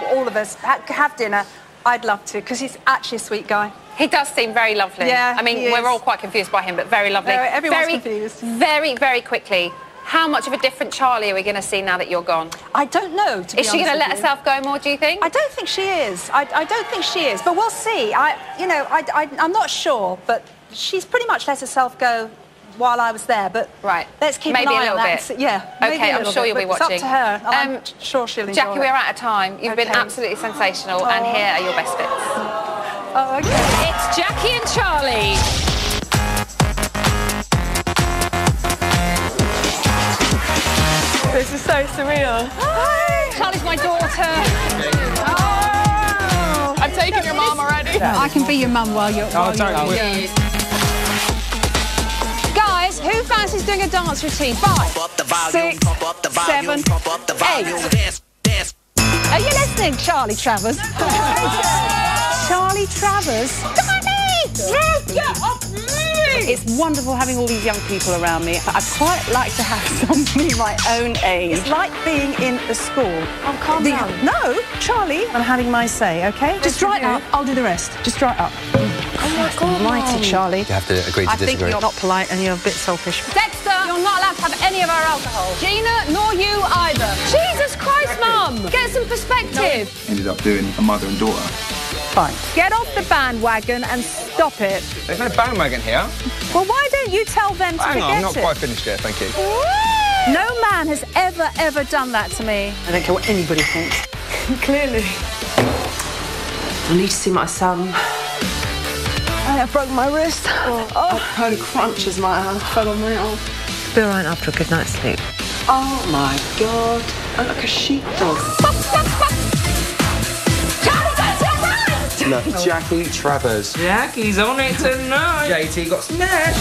all of us, have dinner, I'd love to, because he's actually a sweet guy. He does seem very lovely. Yeah, I mean, we're all quite confused by him, but very lovely. Everyone's confused. Very, very quickly, how much of a different Charlie are we going to see now that you're gone? I don't know, to be honest. Is she going to let herself go more, do you think? I don't think she is. I don't think she is, but we'll see. I'm not sure, but she's pretty much let herself go while I was there, but let's keep an eye on that. Yeah, okay, I'm sure you'll be watching. It's up to her. I'm sure she'll enjoy Jackie, we're out of time. You've been absolutely sensational, and here are your best bits. Oh, okay. It's Jackie and Charlie. This is so surreal. Hi. Charlie's my daughter. Oh. I'm taking your mum already. I can be your mum while you're... Guys, who fancies doing a dance routine? 5, 6, 7, 8. Are you listening, Charlie Travers? Charlie Travers? Get off me! It's wonderful having all these young people around me. I'd quite like to have somebody my own age. It's like being in a school. Oh, calm down. No, Charlie, I'm having my say, okay? Just dry it up. I'll do the rest. Just dry it up. Oh, my God. Mighty, Charlie. You have to agree to disagree. I think you're not polite and you're a bit selfish. Dexter, you're not allowed to have any of our alcohol. Gina, nor you either. Jesus Christ, Mum! Get some perspective. Ended up doing a mother and daughter. Fine. Get off the bandwagon and stop it. There's no bandwagon here. Well, why don't you tell them to Hang forget on, I'm not it? quite finished yet, thank you. No man has ever done that to me. I don't care what anybody thinks. Clearly. I need to see my son. I have broken my wrist. I've heard crunches my hand fell on my arm. Be all right after a good night's sleep. Oh my God. I look like a sheepdog. No, Jackie Travers. Jackie's on it tonight. JT got smashed.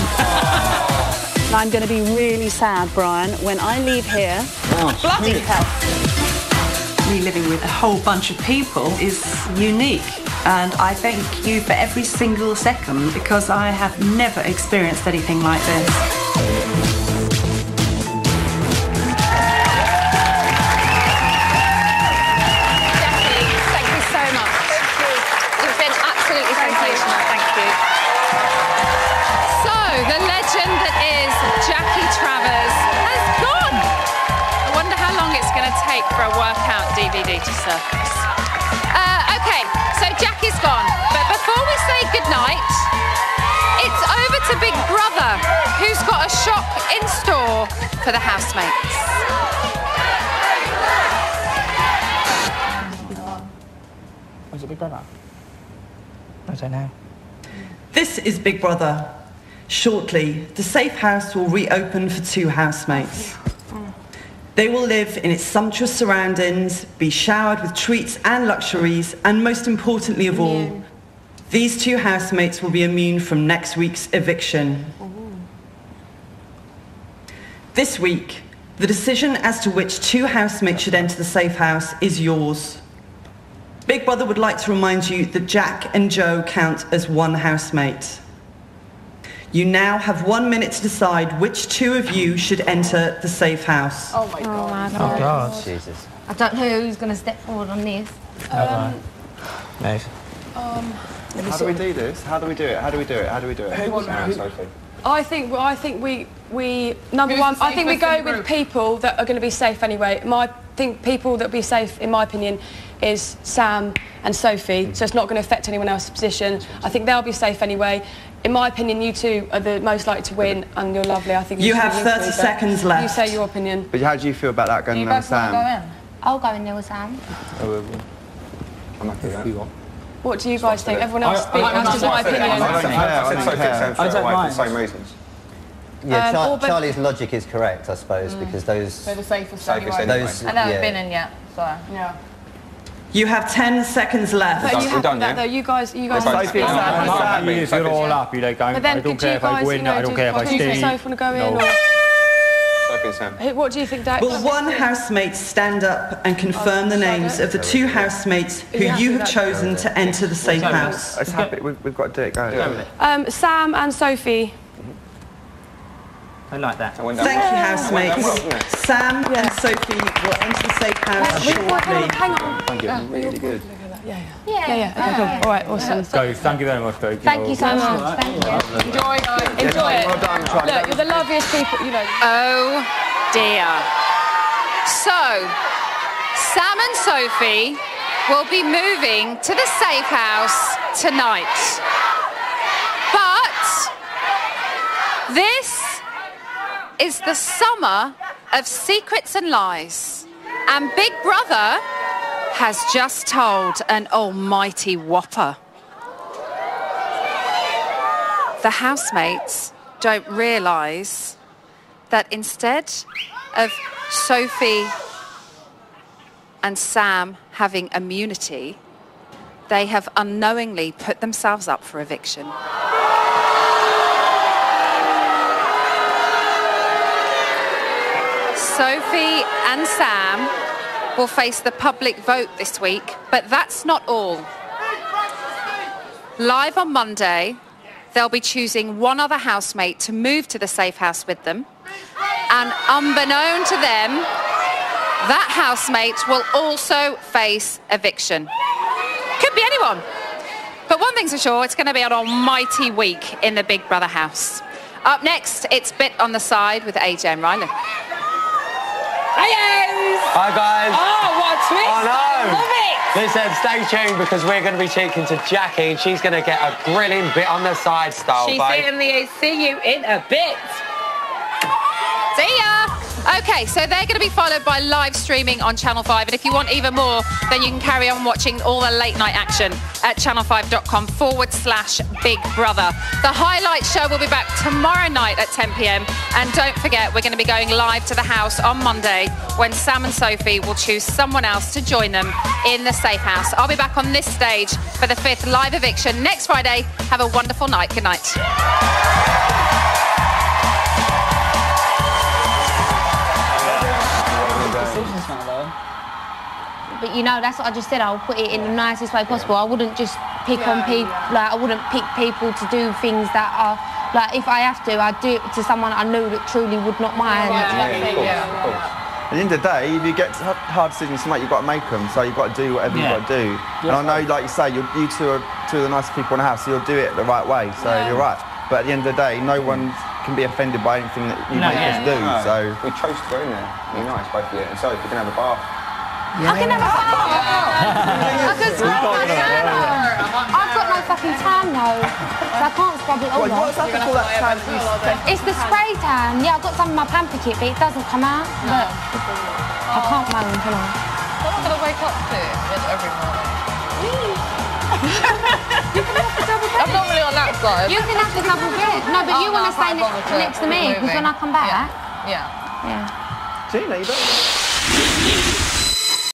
I'm going to be really sad, Brian, when I leave here. Bloody hell. Me living with a whole bunch of people is unique. And I thank you for every single second because I have never experienced anything like this. For a workout DVD to surface. OK, so Jackie's gone. But before we say goodnight, it's over to Big Brother, who's got a shock in store for the housemates. Was it Big Brother? I don't know. This is Big Brother. Shortly, the safe house will reopen for 2 housemates. They will live in its sumptuous surroundings, be showered with treats and luxuries, and most importantly of all, these 2 housemates will be immune from next week's eviction. This week, the decision as to which 2 housemates should enter the safe house is yours. Big Brother would like to remind you that Jack and Joe count as 1 housemate. You now have 1 minute to decide which 2 of you should enter the safe house. Oh my God. Oh God. Jesus. I don't know who's going to step forward on this. Mate. How do we do this? How do we do it? How do we do it? How do we do it? Sophie. I think we number one. I think we go with people that are going to be safe anyway. I think people that will be safe, in my opinion, is Sam and Sophie. So it's not going to affect anyone else's position. I think they'll be safe anyway. In my opinion, you 2 are the most likely to win, and you're lovely. I think you have 30 seconds left. You say your opinion. But how do you feel about that going in with Sam? I'll go in there with Sam. I'm happy with that. What do you guys think? Everyone else speak. That's just my opinion. I don't care. I don't mind. For the same reasons. Yeah, Charlie's logic is correct, I suppose, because those... They're the safest Safest anyway. Those, I never yeah. been in yet, so... Yeah. You have 10 seconds left. But you have done, that yeah? though. You guys Sophie, speak. You're all up. You don't go. But then, I don't could care you if I guys, win. you know, I don't care if I do you think stay. Sophie want to go in? No. Or... Sophie and Sam. What do you think, Dax? Will 1 housemate stand up and confirm the names of the 2 housemates who you have chosen to enter the safe house? It's happy. We've got to do it. Go. Sam and Sophie. I like that. Thank you, housemates. Sam and Sophie will enter the safe house shortly. Hang on. Thank you. Really good. Yeah. Okay, cool. All right, awesome. So, thank you very much, Dave. Thank you so much. Thank you. Enjoy, guys. Enjoy it. Well done, Charlie. Look, you're the loveliest people, you know. Oh dear. So, Sam and Sophie will be moving to the safe house tonight. But this is the summer of secrets and lies. And Big Brother has just told an almighty whopper. The housemates don't realise that instead of Sophie and Sam having immunity, they have unknowingly put themselves up for eviction. Sophie and Sam will face the public vote this week, but that's not all. Live on Monday, they'll be choosing 1 other housemate to move to the safe house with them. And unbeknown to them, that housemate will also face eviction. Could be anyone. But one thing's for sure, it's going to be an almighty week in the Big Brother house. Up next, it's Bit on the Side with AJ and Rylan. Hi guys. Oh, what's twist. I know. Love it. Listen, stay tuned because we're going to be speaking to Jackie and she's going to get a grilling bit on the side style, She's babe. in the see you in a bit. See ya! Okay, so they're going to be followed by live streaming on Channel 5. And if you want even more, then you can carry on watching all the late night action at channel5.com/Big Brother. The highlight show will be back tomorrow night at 10 p.m. And don't forget, we're going to be going live to the house on Monday when Sam and Sophie will choose someone else to join them in the safe house. I'll be back on this stage for the 5th live eviction next Friday. Have a wonderful night. Good night. But you know, that's what I just said. I'll put it in the nicest way possible. I wouldn't just pick on people. Like, I wouldn't pick people to do things that are like. If I have to, I'd do it to someone I knew that truly would not mind. Of course. At the end of the day, if you get hard decisions to make, you've got to make them. So you've got to do whatever you've got to do. And I know, like you say, you two are two of the nicest people in the house, so you'll do it the right way. So you're right. But at the end of the day, no one can be offended by anything that you make us do. No. So we chose to go in there. Be nice, both of you. And so if you can have a bath. I can have a bath. I can scrub my tan. I've got no fucking tan though, so I can't scrub it all. What's that called, that tan? It's the spray tan. Yeah, I've got some in my pamper kit, but it doesn't come out. But I can't moan, can I? What am I going to wake up to every morning? I'm not really on that side. You can have the double bed. No, but you want to stay next to me because when I come back. Yeah. Gina, you better.